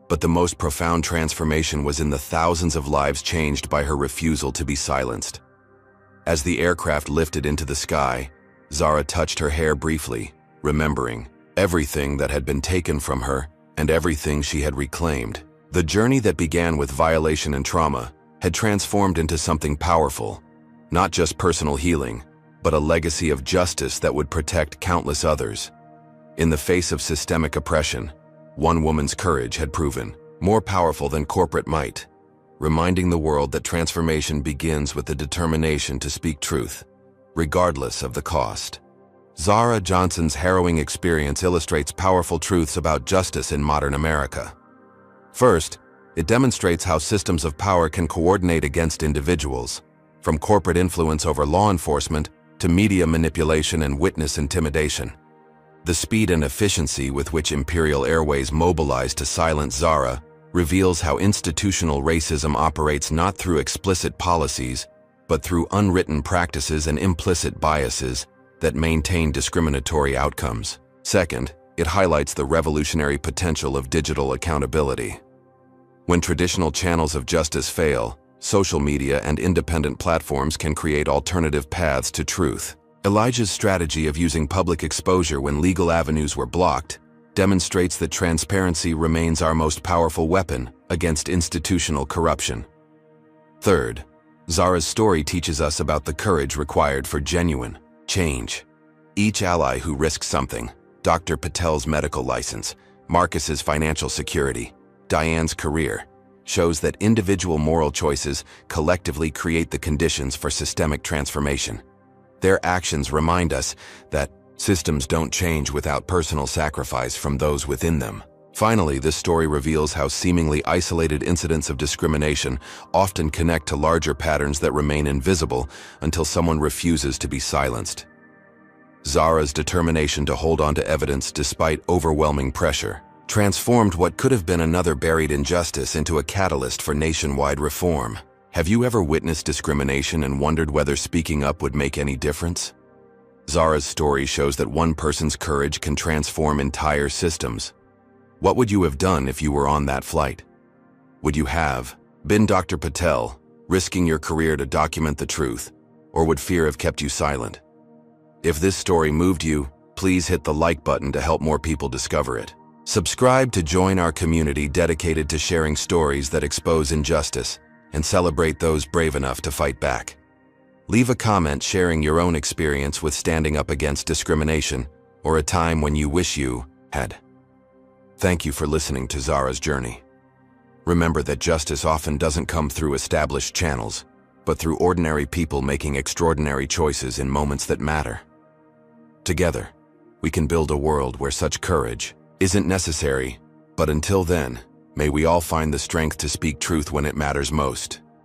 but the most profound transformation was in the thousands of lives changed by her refusal to be silenced. As the aircraft lifted into the sky, Zara touched her hair briefly, remembering everything that had been taken from her and everything she had reclaimed. The journey that began with violation and trauma had transformed into something powerful, not just personal healing, but a legacy of justice that would protect countless others. In the face of systemic oppression, one woman's courage had proven more powerful than corporate might, reminding the world that transformation begins with the determination to speak truth, regardless of the cost. Zara Johnson's harrowing experience illustrates powerful truths about justice in modern America. First, it demonstrates how systems of power can coordinate against individuals, from corporate influence over law enforcement to media manipulation and witness intimidation. The speed and efficiency with which Imperial Airways mobilized to silence Zara reveals how institutional racism operates not through explicit policies, but through unwritten practices and implicit biases that maintain discriminatory outcomes. Second, it highlights the revolutionary potential of digital accountability. When traditional channels of justice fail, social media and independent platforms can create alternative paths to truth. Elijah's strategy of using public exposure when legal avenues were blocked demonstrates that transparency remains our most powerful weapon against institutional corruption. Third, Zara's story teaches us about the courage required for genuine change. Each ally who risks something, Dr. Patel's medical license, Marcus's financial security, Diane's career, shows that individual moral choices collectively create the conditions for systemic transformation. Their actions remind us that systems don't change without personal sacrifice from those within them. Finally, this story reveals how seemingly isolated incidents of discrimination often connect to larger patterns that remain invisible until someone refuses to be silenced. Zara's determination to hold on to evidence despite overwhelming pressure transformed what could have been another buried injustice into a catalyst for nationwide reform. Have you ever witnessed discrimination and wondered whether speaking up would make any difference? Zara's story shows that one person's courage can transform entire systems. What would you have done if you were on that flight? Would you have been Dr. Patel, risking your career to document the truth, or would fear have kept you silent? If this story moved you, please hit the like button to help more people discover it. Subscribe to join our community dedicated to sharing stories that expose injustice and celebrate those brave enough to fight back. Leave a comment sharing your own experience with standing up against discrimination or a time when you wish you had. Thank you for listening to Zara's journey. Remember that justice often doesn't come through established channels, but through ordinary people making extraordinary choices in moments that matter. Together, we can build a world where such courage isn't necessary, but until then, may we all find the strength to speak truth when it matters most.